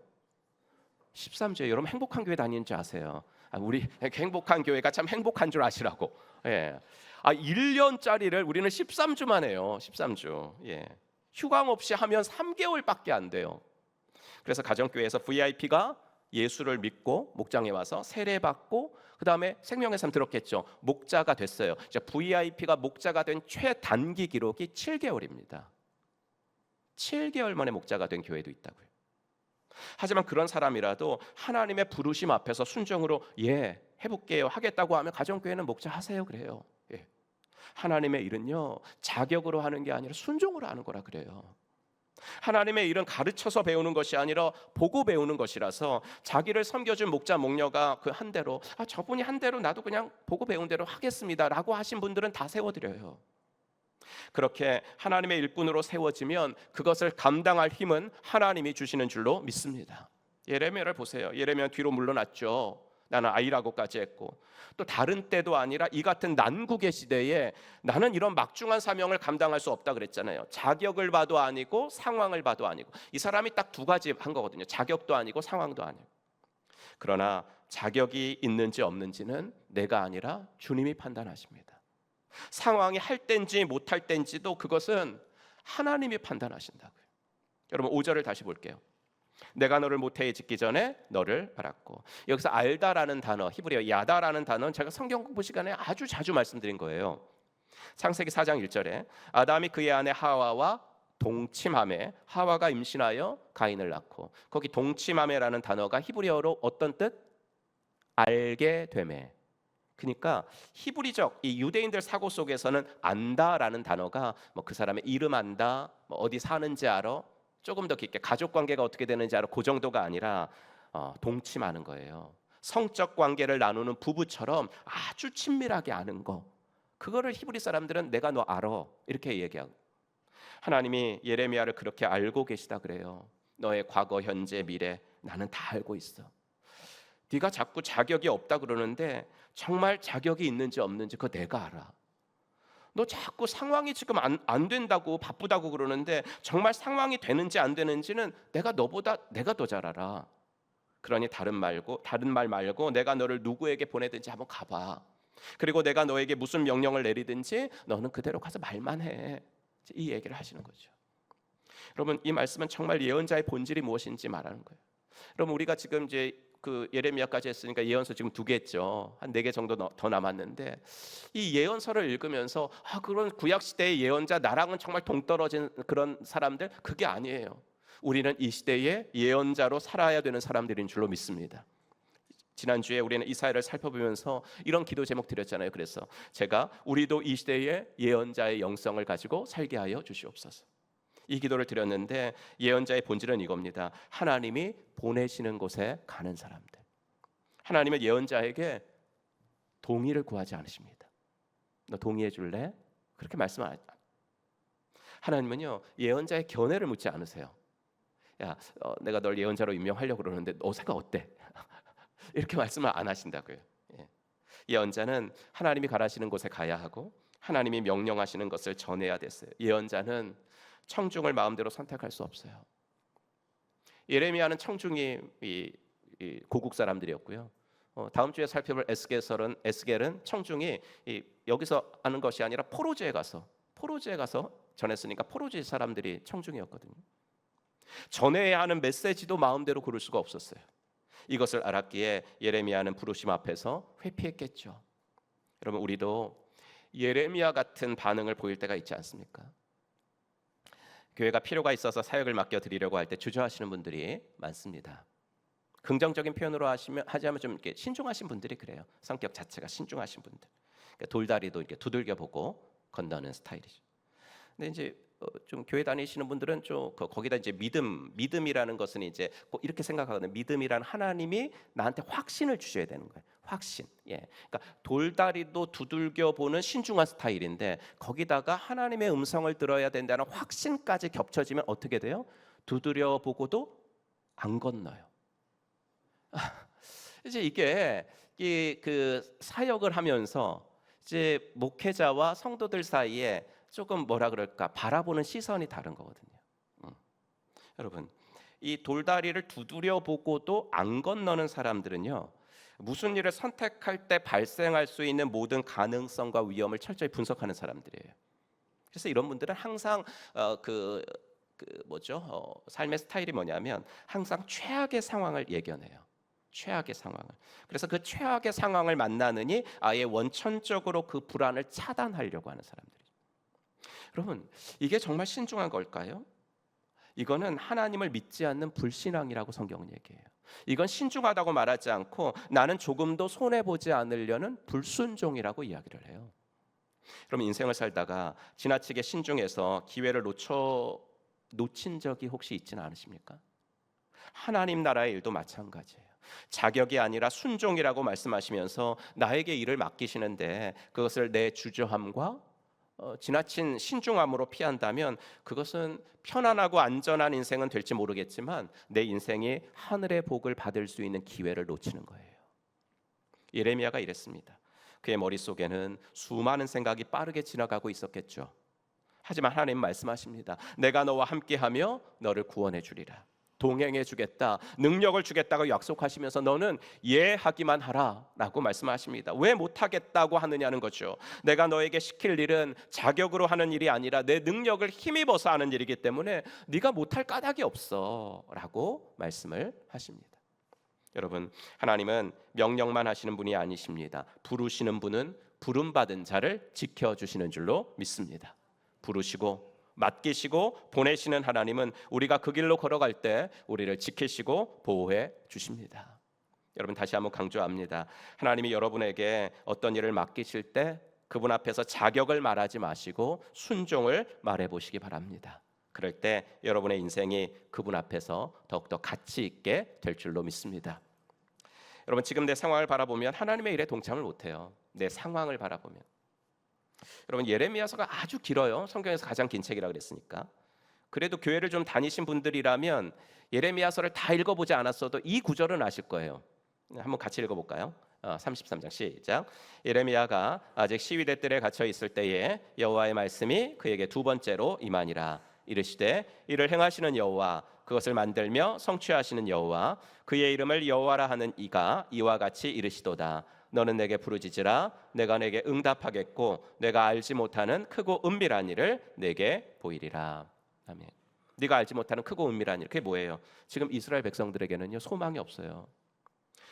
13주예요. 여러분 행복한 교회 다니는 줄 아세요? 우리 행복한 교회가 참 행복한 줄 아시라고. 예. 1년짜리를 우리는 13주만 해요. 13주. 예. 휴강 없이 하면 3개월밖에 안 돼요. 그래서 가정교회에서 VIP가 예수를 믿고 목장에 와서 세례받고 그 다음에 생명의 삶 들었겠죠. 목자가 됐어요. VIP가 목자가 된 최단기 기록이 7개월입니다. 7개월 만에 목자가 된 교회도 있다고요. 하지만 그런 사람이라도 하나님의 부르심 앞에서 순종으로 해볼게요 하겠다고 하면 가정교회는 목자 하세요 그래요. 하나님의 일은요, 자격으로 하는 게 아니라 순종으로 하는 거라 그래요. 하나님의 일은 가르쳐서 배우는 것이 아니라 보고 배우는 것이라서 자기를 섬겨준 목자 목녀가 그 한 대로 저분이 한 대로 나도 그냥 보고 배운 대로 하겠습니다 라고 하신 분들은 다 세워드려요. 그렇게 하나님의 일꾼으로 세워지면 그것을 감당할 힘은 하나님이 주시는 줄로 믿습니다. 예레미야를 보세요. 예레미야 뒤로 물러났죠. 나는 아이라고까지 했고, 또 다른 때도 아니라 이 같은 난국의 시대에 나는 이런 막중한 사명을 감당할 수 없다 그랬잖아요. 자격을 봐도 아니고 상황을 봐도 아니고. 이 사람이 딱 두 가지 한 거거든요. 자격도 아니고 상황도 아니고. 그러나 자격이 있는지 없는지는 내가 아니라 주님이 판단하십니다. 상황이 할 때인지 못할 때인지도 그것은 하나님이 판단하신다고요. 여러분 5절을 다시 볼게요. 내가 너를 모태에 짓기 전에 너를 알았고. 여기서 알다라는 단어, 히브리어 야다라는 단어는 제가 성경 공부 시간에 아주 자주 말씀드린 거예요. 창세기 4장 1절에 아담이 그의 아내 하와와 동침하매 하와가 임신하여 가인을 낳고, 거기 동침하매라는 단어가 히브리어로 어떤 뜻? 알게 되매. 그러니까 히브리적 이 유대인들 사고 속에서는 안다라는 단어가 뭐 그 사람의 이름 안다, 뭐 어디 사는지 알아, 조금 더 깊게 가족 관계가 어떻게 되는지 알아, 그 정도가 아니라 동침하는 거예요. 성적 관계를 나누는 부부처럼 아주 친밀하게 아는 거, 그거를 히브리 사람들은 내가 너 알아 이렇게 얘기하고, 하나님이 예레미야를 그렇게 알고 계시다 그래요. 너의 과거, 현재, 미래 나는 다 알고 있어. 네가 자꾸 자격이 없다 그러는데 정말 자격이 있는지 없는지 그거 내가 알아. 너 자꾸 상황이 지금 안 된다고 바쁘다고 그러는데 정말 상황이 되는지 안 되는지는 내가 너보다 내가 더 잘 알아. 그러니 다른 말 말고 내가 너를 누구에게 보내든지 한번 가봐. 그리고 내가 너에게 무슨 명령을 내리든지 너는 그대로 가서 말만 해. 이 얘기를 하시는 거죠. 여러분, 이 말씀은 정말 예언자의 본질이 무엇인지 말하는 거예요. 여러분, 우리가 지금 이제 그 예레미야까지 했으니까 예언서 지금 2개 했죠. 한 4개 정도 더 남았는데, 이 예언서를 읽으면서 그런 구약 시대의 예언자, 나랑은 정말 동떨어진 그런 사람들, 그게 아니에요. 우리는 이 시대의 예언자로 살아야 되는 사람들인 줄로 믿습니다. 지난주에 우리는 이사야를 살펴보면서 이런 기도 제목 드렸잖아요. 그래서 제가 우리도 이 시대의 예언자의 영성을 가지고 살게 하여 주시옵소서. 이 기도를 드렸는데, 예언자의 본질은 이겁니다. 하나님이 보내시는 곳에 가는 사람들. 하나님은 예언자에게 동의를 구하지 않으십니다. 너 동의해 줄래? 그렇게 말씀 안 하죠. 하나님은요, 예언자의 견해를 묻지 않으세요. 야, 내가 널 예언자로 임명하려고 그러는데 너 생각 어때? 이렇게 말씀을 안 하신다고요. 예언자는 하나님이 가라시는 곳에 가야 하고 하나님이 명령하시는 것을 전해야 됐어요. 예언자는 청중을 마음대로 선택할 수 없어요. 예레미야는 청중이 고국 사람들이었고요. 다음 주에 살펴볼 에스겔은 청중이 여기서 하는 것이 아니라 포로지에 가서 전했으니까 포로지 사람들이 청중이었거든요. 전해야 하는 메시지도 마음대로 고를 수가 없었어요. 이것을 알았기에 예레미야는 부르심 앞에서 회피했겠죠. 여러분, 우리도 예레미야 같은 반응을 보일 때가 있지 않습니까? 교회가 필요가 있어서 사역을 맡겨드리려고 할 때 주저하시는 분들이 많습니다. 긍정적인 표현으로 하자면 좀 이렇게 신중하신 분들이 그래요. 성격 자체가 신중하신 분들. 그러니까 돌다리도 이렇게 두들겨 보고 건너는 스타일이죠. 근데 이제 좀 교회 다니시는 분들은 좀 거기다 이제 믿음이라는 것은 이제 꼭 이렇게 생각하거든요. 믿음이란 하나님이 나한테 확신을 주셔야 되는 거예요. 확신. 그러니까 돌다리도 두들겨 보는 신중한 스타일인데, 거기다가 하나님의 음성을 들어야 된다는 확신까지 겹쳐지면 어떻게 돼요? 두드려 보고도 안 건너요. 이제 이게 그 사역을 하면서 이제 목회자와 성도들 사이에 조금 뭐라 그럴까, 바라보는 시선이 다른 거거든요. 여러분, 이 돌다리를 두드려 보고도 안 건너는 사람들은요, 무슨 일을 선택할 때 발생할 수 있는 모든 가능성과 위험을 철저히 분석하는 사람들이에요. 그래서 이런 분들은 항상 삶의 스타일이 뭐냐면 항상 최악의 상황을 예견해요. 최악의 상황을. 그래서 그 최악의 상황을 만나느니 아예 원천적으로 그 불안을 차단하려고 하는 사람들이죠. 여러분, 이게 정말 신중한 걸까요? 이거는 하나님을 믿지 않는 불신앙이라고 성경은 얘기해요. 이건 신중하다고 말하지 않고 나는 조금도 손해보지 않으려는 불순종이라고 이야기를 해요. 그럼 인생을 살다가 지나치게 신중해서 기회를 놓친 적이 혹시 있지는 않으십니까? 하나님 나라의 일도 마찬가지예요. 자격이 아니라 순종이라고 말씀하시면서 나에게 일을 맡기시는데 그것을 내 주저함과 지나친 신중함으로 피한다면 그것은 편안하고 안전한 인생은 될지 모르겠지만 내 인생이 하늘의 복을 받을 수 있는 기회를 놓치는 거예요. 예레미야가 이랬습니다. 그의 머릿속에는 수많은 생각이 빠르게 지나가고 있었겠죠. 하지만 하나님 말씀하십니다. 내가 너와 함께하며 너를 구원해 주리라. 동행해 주겠다, 능력을 주겠다고 약속하시면서 너는 하기만 하라 라고 말씀하십니다. 왜 못하겠다고 하느냐는 거죠. 내가 너에게 시킬 일은 자격으로 하는 일이 아니라 내 능력을 힘입어서 하는 일이기 때문에 네가 못할 까닭이 없어 라고 말씀을 하십니다. 여러분, 하나님은 명령만 하시는 분이 아니십니다. 부르시는 분은 부름받은 자를 지켜주시는 줄로 믿습니다. 부르시고 맡기시고 보내시는 하나님은 우리가 그 길로 걸어갈 때 우리를 지키시고 보호해 주십니다. 여러분, 다시 한번 강조합니다. 하나님이 여러분에게 어떤 일을 맡기실 때 그분 앞에서 자격을 말하지 마시고 순종을 말해보시기 바랍니다. 그럴 때 여러분의 인생이 그분 앞에서 더욱더 가치 있게 될 줄로 믿습니다. 여러분, 지금 내 상황을 바라보면 하나님의 일에 동참을 못해요. 내 상황을 바라보면. 여러분, 예레미야서가 아주 길어요. 성경에서 가장 긴 책이라 그랬으니까. 그래도 교회를 좀 다니신 분들이라면 예레미야서를 다 읽어보지 않았어도 이 구절은 아실 거예요. 한번 같이 읽어볼까요? 33장 시작. 예레미야가 아직 시위대 뜰에 갇혀 있을 때에 여호와의 말씀이 그에게 두 번째로 임하니라. 이르시되 이를 행하시는 여호와, 그것을 만들며 성취하시는 여호와, 그의 이름을 여호와라 하는 이가 이와 같이 이르시도다. 너는 내게 부르짖으라. 내가 내게 응답하겠고 내가 알지 못하는 크고 은밀한 일을 내게 보이리라. 아멘. 네가 알지 못하는 크고 은밀한 일, 그게 뭐예요? 지금 이스라엘 백성들에게는요 소망이 없어요.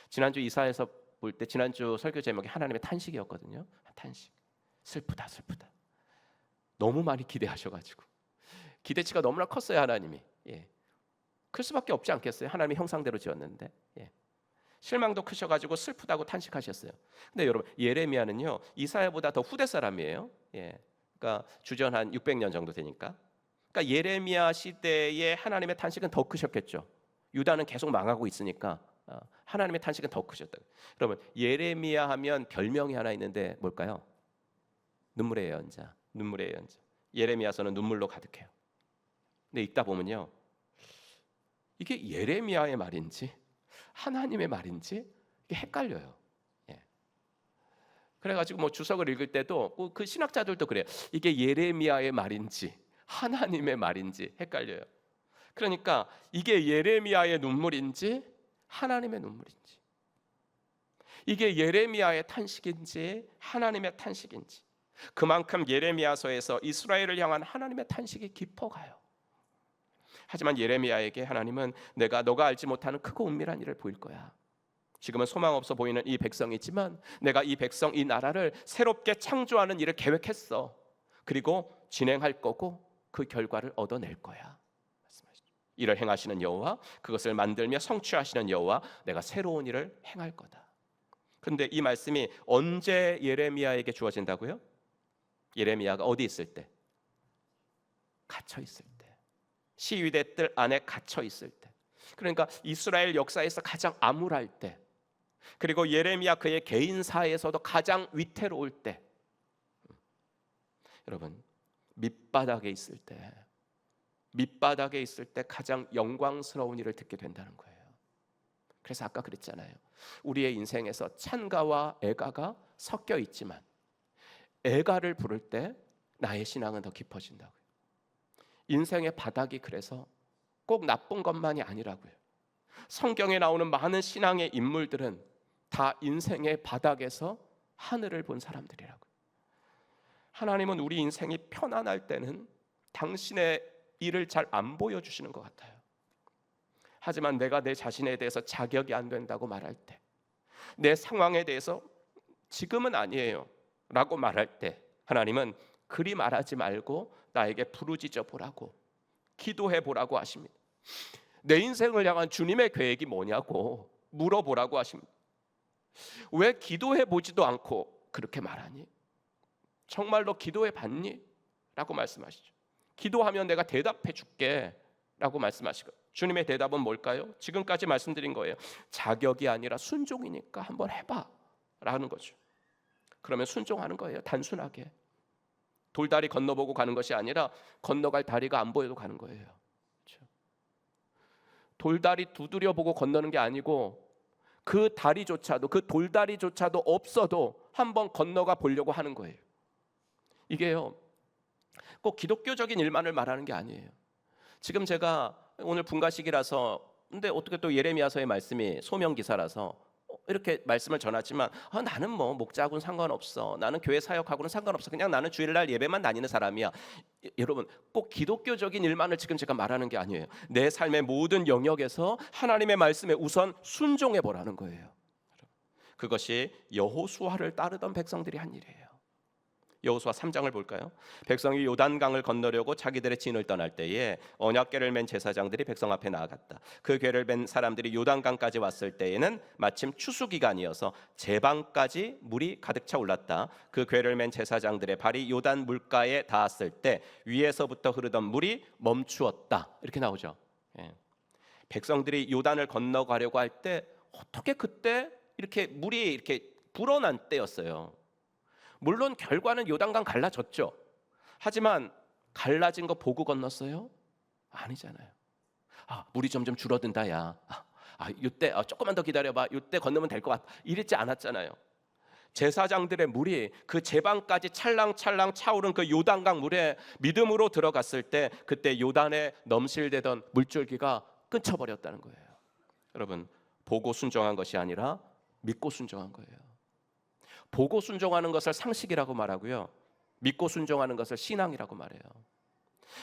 지난주 이사에서 볼 때 지난주 설교 제목이 하나님의 탄식이었거든요. 탄식. 슬프다 슬프다. 너무 많이 기대하셔가지고 기대치가 너무나 컸어요. 하나님이. 클 수밖에 없지 않겠어요? 하나님의 형상대로 지었는데. 실망도 크셔가지고 슬프다고 탄식하셨어요. 근데 여러분 예레미야는요 이사야보다 더 후대 사람이에요. 그러니까 주전 한 600년 정도 되니까. 그러니까 예레미야 시대의 하나님의 탄식은 더 크셨겠죠. 유다는 계속 망하고 있으니까 하나님의 탄식은 더 크셨다. 여러분 예레미야 하면 별명이 하나 있는데 뭘까요? 눈물의 예언자. 눈물의 예언자. 예레미야서는 눈물로 가득해요. 근데 읽다 보면요 이게 예레미야의 말인지 하나님의 말인지 이게 헷갈려요. 그래가지고 뭐 주석을 읽을 때도 그 신학자들도 그래요. 이게 예레미야의 말인지 하나님의 말인지 헷갈려요. 그러니까 이게 예레미야의 눈물인지 하나님의 눈물인지, 이게 예레미야의 탄식인지 하나님의 탄식인지, 그만큼 예레미야서에서 이스라엘을 향한 하나님의 탄식이 깊어가요. 하지만 예레미야에게 하나님은 너가 알지 못하는 크고 은밀한 일을 보일 거야. 지금은 소망 없어 보이는 이 백성이지만 내가 이 백성, 이 나라를 새롭게 창조하는 일을 계획했어. 그리고 진행할 거고 그 결과를 얻어낼 거야. 말씀하시죠. 이를 행하시는 여호와, 그것을 만들며 성취하시는 여호와, 내가 새로운 일을 행할 거다. 그런데 이 말씀이 언제 예레미야에게 주어진다고요? 예레미야가 어디 있을 때? 갇혀 있을 때. 시위대 뜰 안에 갇혀 있을 때. 그러니까 이스라엘 역사에서 가장 암울할 때, 그리고 예레미야 그의 개인사에서도 가장 위태로울 때, 여러분 밑바닥에 있을 때, 밑바닥에 있을 때 가장 영광스러운 일을 듣게 된다는 거예요. 그래서 아까 그랬잖아요. 우리의 인생에서 찬가와 애가가 섞여 있지만 애가를 부를 때 나의 신앙은 더 깊어진다고요. 인생의 바닥이 그래서 꼭 나쁜 것만이 아니라고요. 성경에 나오는 많은 신앙의 인물들은 다 인생의 바닥에서 하늘을 본 사람들이라고요. 하나님은 우리 인생이 편안할 때는 당신의 일을 잘 안 보여주시는 것 같아요. 하지만 내가 내 자신에 대해서 자격이 안 된다고 말할 때, 내 상황에 대해서 지금은 아니에요 라고 말할 때, 하나님은 그리 말하지 말고 나에게 부르짖어 보라고, 기도해 보라고 하십니다. 내 인생을 향한 주님의 계획이 뭐냐고 물어보라고 하십니다. 왜 기도해 보지도 않고 그렇게 말하니? 정말로 기도해 봤니? 라고 말씀하시죠. 기도하면 내가 대답해 줄게 라고 말씀하시고, 주님의 대답은 뭘까요? 지금까지 말씀드린 거예요. 자격이 아니라 순종이니까 한번 해봐 라는 거죠. 그러면 순종하는 거예요. 단순하게 돌다리 건너보고 가는 것이 아니라 건너갈 다리가 안 보여도 가는 거예요. 그렇죠? 돌다리 두드려 보고 건너는 게 아니고 그 다리조차도, 그 돌다리조차도 없어도 한번 건너가 보려고 하는 거예요. 이게요 꼭 기독교적인 일만을 말하는 게 아니에요. 지금 제가 오늘 분가식이라서, 근데 어떻게 또 예레미야서의 말씀이 소명기사라서 이렇게 말씀을 전하지만 나는 뭐 목자하고는 상관없어, 나는 교회 사역하고는 상관없어, 그냥 나는 주일날 예배만 다니는 사람이야. 여러분 꼭 기독교적인 일만을 지금 제가 말하는 게 아니에요. 내 삶의 모든 영역에서 하나님의 말씀에 우선 순종해 보라는 거예요. 그것이 여호수아를 따르던 백성들이 한 일이에요. 여호수아 3장을 볼까요? 백성이 요단강을 건너려고 자기들의 진을 떠날 때에 언약궤를 맨 제사장들이 백성 앞에 나아갔다. 그 궤를 맨 사람들이 요단강까지 왔을 때에는 마침 추수기간이어서 제방까지 물이 가득 차 올랐다. 그 궤를 맨 제사장들의 발이 요단 물가에 닿았을 때 위에서부터 흐르던 물이 멈추었다. 이렇게 나오죠. 백성들이 요단을 건너가려고 할 때 어떻게 그때 이렇게 물이 이렇게 불어난 때였어요. 물론 결과는 요단강 갈라졌죠. 하지만 갈라진 거 보고 건넜어요? 아니잖아요. 물이 점점 줄어든다 야. 이때 조금만 더 기다려봐. 이때 건너면 될 것 같아. 이랬지 않았잖아요. 제사장들의 물이 그 제방까지 찰랑찰랑 차오른 그 요단강 물에 믿음으로 들어갔을 때 그때 요단에 넘실대던 물줄기가 끊쳐버렸다는 거예요. 여러분 보고 순종한 것이 아니라 믿고 순종한 거예요. 보고 순종하는 것을 상식이라고 말하고요, 믿고 순종하는 것을 신앙이라고 말해요.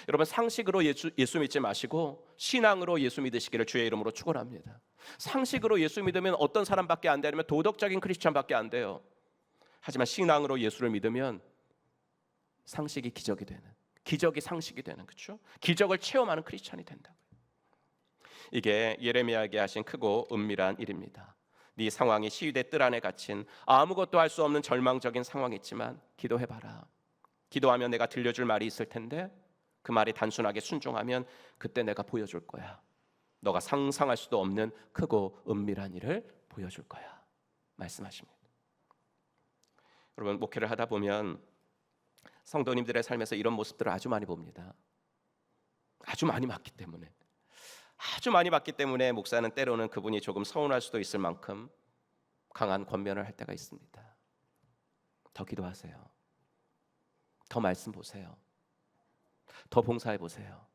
여러분, 상식으로 예수 믿지 마시고 신앙으로 예수 믿으시기를 주의 이름으로 축원합니다. 상식으로 예수 믿으면 어떤 사람밖에 안 되냐면 도덕적인 크리스천밖에 안 돼요. 하지만 신앙으로 예수를 믿으면 상식이 기적이 되는, 기적이 상식이 되는, 그렇죠? 기적을 체험하는 크리스천이 된다고요. 이게 예레미야에게 하신 크고 은밀한 일입니다. 네 상황이 시위대 뜰 안에 갇힌 아무것도 할 수 없는 절망적인 상황이 있지만 기도해봐라. 기도하면 내가 들려줄 말이 있을 텐데 그 말이 단순하게 순종하면 그때 내가 보여줄 거야. 너가 상상할 수도 없는 크고 은밀한 일을 보여줄 거야. 말씀하십니다. 여러분, 목회를 하다 보면 성도님들의 삶에서 이런 모습들을 아주 많이 봅니다. 아주 많이 봤기 때문에 목사는 때로는 그분이 조금 서운할 수도 있을 만큼 강한 권면을 할 때가 있습니다. 더 기도하세요. 더 말씀 보세요. 더 봉사해 보세요.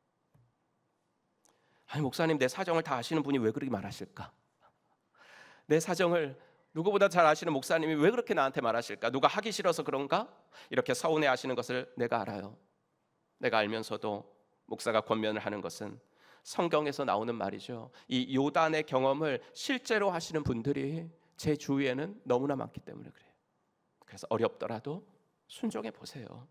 아니, 목사님, 내 사정을 다 아시는 분이 왜 그렇게 말하실까? 내 사정을 누구보다 잘 아시는 목사님이 왜 그렇게 나한테 말하실까? 누가 하기 싫어서 그런가? 이렇게 서운해 하시는 것을 내가 알아요. 내가 알면서도 목사가 권면을 하는 것은 성경에서 나오는 말이죠. 이 요단의 경험을 실제로 하시는 분들이 제 주위에는 너무나 많기 때문에 그래요. 그래서 어렵더라도 순종해 보세요.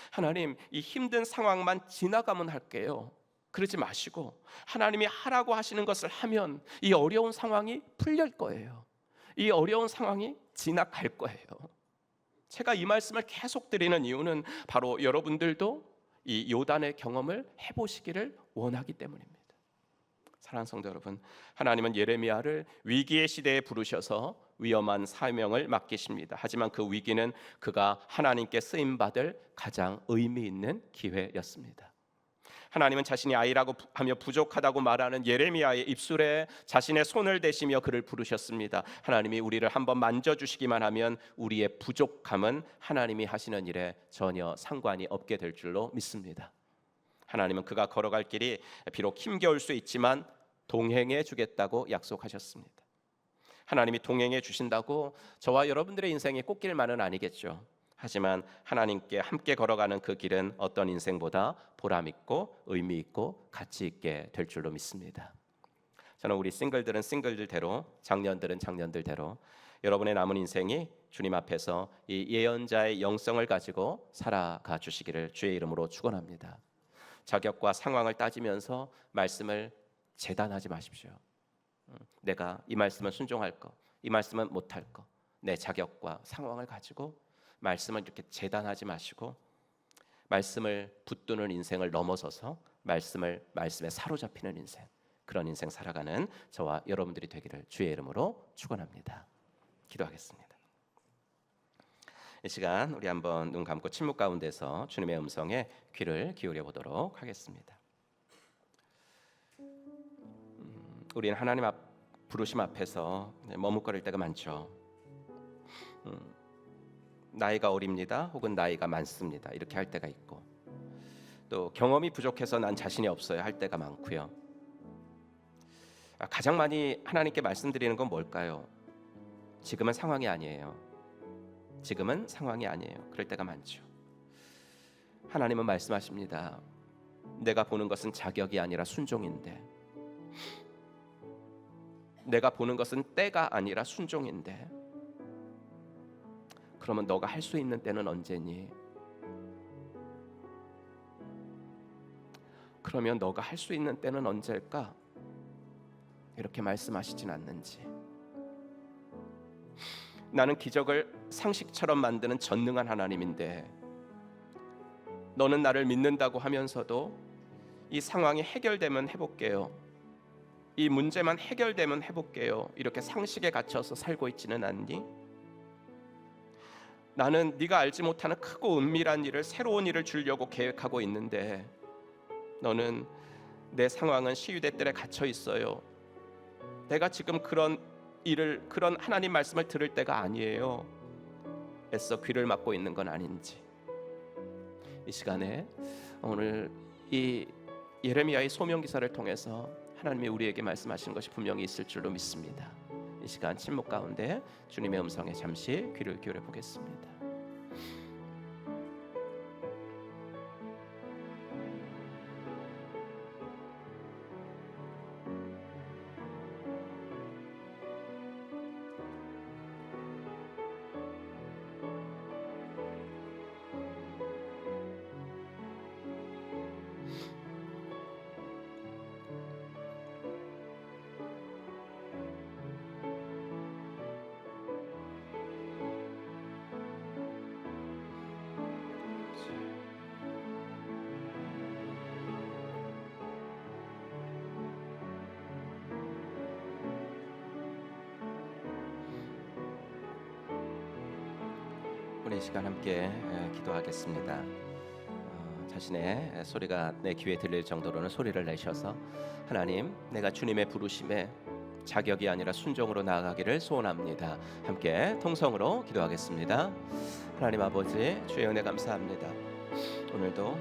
하나님, 이 힘든 상황만 지나가면 할게요. 그러지 마시고 하나님이 하라고 하시는 것을 하면 이 어려운 상황이 풀릴 거예요. 이 어려운 상황이 지나갈 거예요. 제가 이 말씀을 계속 드리는 이유는 바로 여러분들도 이 요단의 경험을 해보시기를 원하기 때문입니다. 사랑하는 성도 여러분, 하나님은 예레미야를 위기의 시대에 부르셔서 위험한 사명을 맡기십니다. 하지만 그 위기는 그가 하나님께 쓰임받을 가장 의미 있는 기회였습니다. 하나님은 자신이 아이라고 하며 부족하다고 말하는 예레미야의 입술에 자신의 손을 대시며 그를 부르셨습니다. 하나님이 우리를 한번 만져주시기만 하면 우리의 부족함은 하나님이 하시는 일에 전혀 상관이 없게 될 줄로 믿습니다. 하나님은 그가 걸어갈 길이 비록 힘겨울 수 있지만 동행해 주겠다고 약속하셨습니다. 하나님이 동행해 주신다고 저와 여러분들의 인생이 꽃길만은 아니겠죠. 하지만 하나님께 함께 걸어가는 그 길은 어떤 인생보다 보람 있고 의미 있고 가치 있게 될 줄로 믿습니다. 저는 우리 싱글들은 싱글들대로, 장년들은 장년들대로 여러분의 남은 인생이 주님 앞에서 이 예언자의 영성을 가지고 살아가 주시기를 주의 이름으로 축원합니다. 자격과 상황을 따지면서 말씀을 재단하지 마십시오. 내가 이 말씀은 순종할 거, 이 말씀은 못할 거, 내 자격과 상황을 가지고 말씀을 이렇게 재단하지 마시고 말씀을 붙드는 인생을 넘어서서 말씀에 사로잡히는 인생, 그런 인생 살아가는 저와 여러분들이 되기를 주의 이름으로 축원합니다. 기도하겠습니다. 이 시간 우리 한번 눈 감고 침묵 가운데서 주님의 음성에 귀를 기울여 보도록 하겠습니다. 우리는 하나님 부르심 앞에서 머뭇거릴 때가 많죠. 나이가 어립니다, 혹은 나이가 많습니다, 이렇게 할 때가 있고, 또 경험이 부족해서 난 자신이 없어요 할 때가 많고요. 가장 많이 하나님께 말씀드리는 건 뭘까요? 지금은 상황이 아니에요. 지금은 상황이 아니에요. 그럴 때가 많죠. 하나님은 말씀하십니다. 내가 보는 것은 자격이 아니라 순종인데, 내가 보는 것은 때가 아니라 순종인데, 그러면 너가 할 수 있는 때는 언제니? 그러면 너가 할 수 있는 때는 언제일까? 이렇게 말씀하시진 않는지. 나는 기적을 상식처럼 만드는 전능한 하나님인데 너는 나를 믿는다고 하면서도 이 상황이 해결되면 해볼게요, 이 문제만 해결되면 해볼게요, 이렇게 상식에 갇혀서 살고 있지는 않니? 나는 네가 알지 못하는 크고 은밀한 일을, 새로운 일을 주려고 계획하고 있는데 너는 내 상황은 시위대 뜰에 갇혀 있어요. 내가 지금 그런 하나님 말씀을 들을 때가 아니에요. 애써 귀를 막고 있는 건 아닌지. 이 시간에 오늘 이 예레미야의 소명 기사를 통해서 하나님이 우리에게 말씀하시는 것이 분명히 있을 줄로 믿습니다. 이 시간 침묵 가운데 주님의 음성에 잠시 귀를 기울여 보겠습니다. 우리 이 시간 함께 기도하겠습니다. 자신의 소리가 내 귀에 들릴 정도로는 소리를 내셔서 하나님, 내가 주님의 부르심에 자격이 아니라 순종으로 나아가기를 소원합니다. 함께 통성으로 기도하겠습니다. 하나님 아버지, 주의 은혜 감사합니다. 오늘도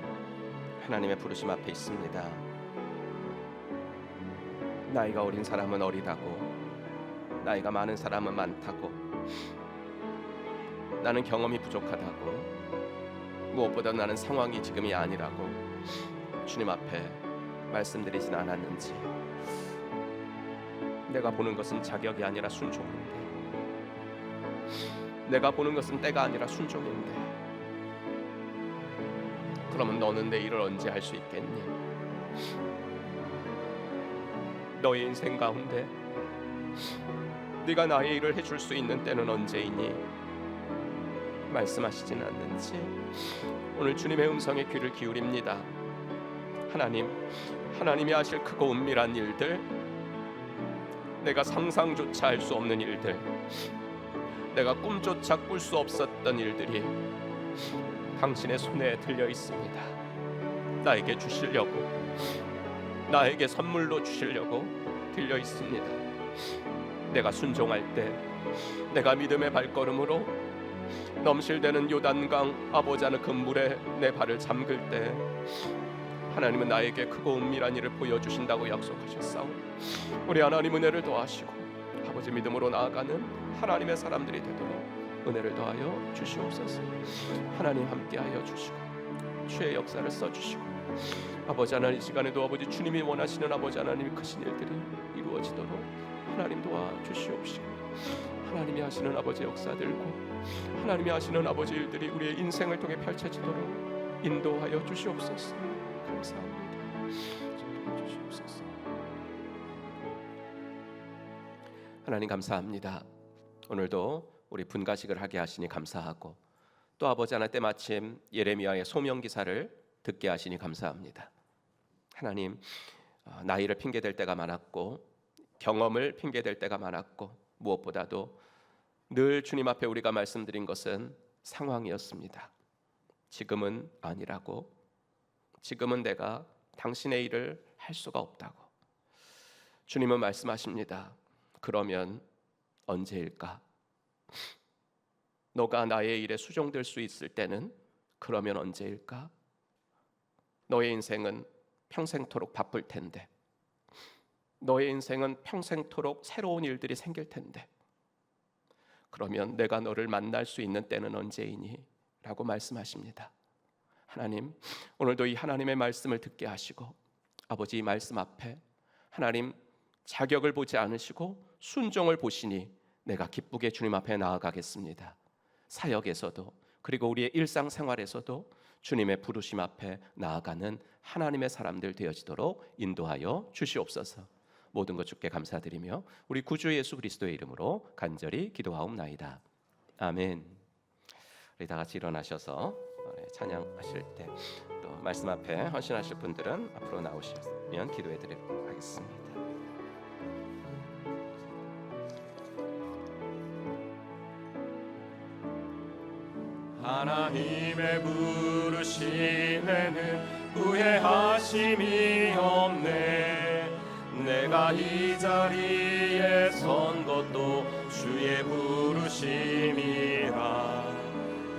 하나님의 부르심 앞에 있습니다. 나이가 어린 사람은 어리다고, 나이가 많은 사람은 많다고, 나는 경험이 부족하다고, 무엇보다 나는 상황이 지금이 아니라고 주님 앞에 말씀드리진 않았는지, 내가 보는 것은 자격이 아니라 순종인데, 내가 보는 것은 때가 아니라 순종인데, 그러면 너는 내 일을 언제 할 수 있겠니? 너의 인생 가운데 네가 나의 일을 해줄 수 있는 때는 언제이니? 말씀하시진 않는지 오늘 주님의 음성에 귀를 기울입니다. 하나님이 하실 크고 은밀한 일들, 내가 상상조차 할 수 없는 일들, 내가 꿈조차 꿀 수 없었던 일들이 당신의 손에 들려 있습니다. 나에게 주시려고, 나에게 선물로 주시려고 들려 있습니다. 내가 순종할 때, 내가 믿음의 발걸음으로 넘실대는 요단강 아보자는 그 물에 내 발을 잠글 때, 하나님은 나에게 크고 은밀한 일을 보여주신다고 약속하셨사오. 우리 하나님 은혜를 더하시고 아버지 믿음으로 나아가는 하나님의 사람들이 되도록 은혜를 더하여 주시옵소서. 하나님 함께하여 주시고 주의 역사를 써주시고, 아버지 하나님, 이 시간에도 아버지 주님이 원하시는 아버지 하나님 크신 일들이 이루어지도록 하나님 도와주시옵시고, 하나님이 하시는 아버지 역사들과 하나님이 하시는 아버지 일들이 우리의 인생을 통해 펼쳐지도록 인도하여 주시옵소서. 감사합니다. 주시옵소서. 하나님 감사합니다. 오늘도 우리 분가식을 하게 하시니 감사하고, 또 아버지 하나 때마침 예레미야의 소명 기사를 듣게 하시니 감사합니다. 하나님, 나이를 핑계댈 때가 많았고, 경험을 핑계댈 때가 많았고, 무엇보다도 늘 주님 앞에 우리가 말씀드린 것은 상황이었습니다. 지금은 아니라고, 지금은 내가 당신의 일을 할 수가 없다고. 주님은 말씀하십니다. 그러면 언제일까? 너가 나의 일에 수종될 수 있을 때는 그러면 언제일까? 너의 인생은 평생토록 바쁠 텐데, 너의 인생은 평생토록 새로운 일들이 생길 텐데, 그러면 내가 너를 만날 수 있는 때는 언제이니? 라고 말씀하십니다. 하나님, 오늘도 이 하나님의 말씀을 듣게 하시고, 아버지 이 말씀 앞에 하나님 자격을 보지 않으시고 순종을 보시니 내가 기쁘게 주님 앞에 나아가겠습니다. 사역에서도, 그리고 우리의 일상생활에서도 주님의 부르심 앞에 나아가는 하나님의 사람들 되어지도록 인도하여 주시옵소서. 모든 것 주께 감사드리며 우리 구주 예수 그리스도의 이름으로 간절히 기도하옵나이다. 아멘. 우리 다 같이 일어나셔서 찬양하실 때, 또 말씀 앞에 헌신하실 분들은 앞으로 나오시면 기도해 드리도록 하겠습니다. 하나님의 부르심에는 후회하심이 없네. 내가 이 자리에 선 것도 주의 부르심이라.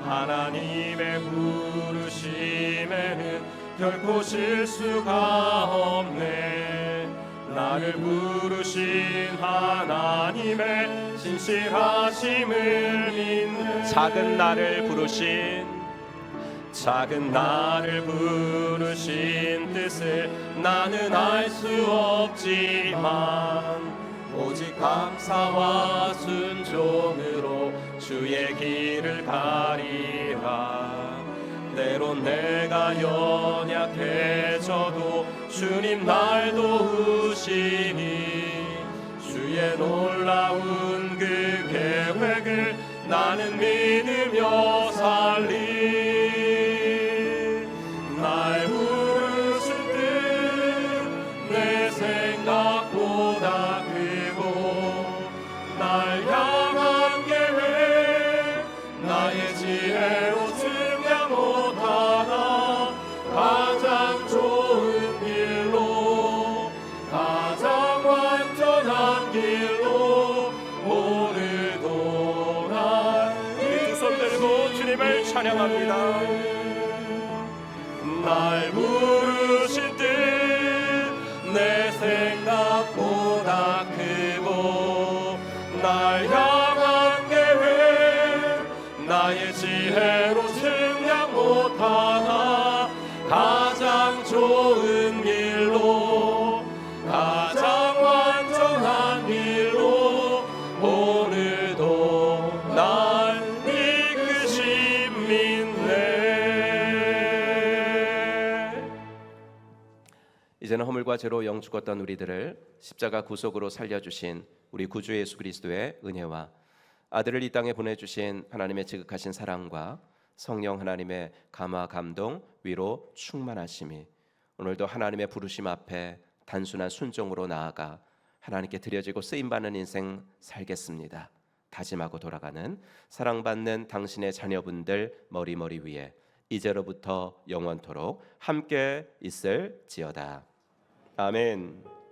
하나님의 부르심에는 결코 실수가 없네. 나 나를 부르신 하나님의 신실하심을 믿는 작은 나를 부르신 뜻을 나는 알 수 없지만 오직 감사와 순종으로 주의 길을 가리라. 때론 내가 연약해져도 주님 날 도우시니 주의 놀라운 그 계획을 나는 믿으며 살리. 날 부르신 뜻 내 생각보다 크고 날 향한 계획 나의 지혜로 측량 못하나 가장 좋은 길로 가장 완전한 길로 오늘도 날 두 손 들고 주님을 찬양합니다. 날 부르신 뜻 내 생각보다 크고 날 향한 계획 나의 지혜로 측량 못하나 가장 좋은 길로 가장 완전한 길로 오늘도 날 이끄심 믿네. 이제는 허물과 죄로 영 죽었던 우리들을 십자가 구속으로 살려주신 우리 구주 예수 그리스도의 은혜와 아들을 이 땅에 보내주신 하나님의 지극하신 사랑과 성령 하나님의 감화 감동 위로 충만하심이 오늘도 하나님의 부르심 앞에 단순한 순종으로 나아가 하나님께 드려지고 쓰임받는 인생 살겠습니다 다짐하고 돌아가는 사랑받는 당신의 자녀분들 머리머리 위에 이제로부터 영원토록 함께 있을지어다. 아멘.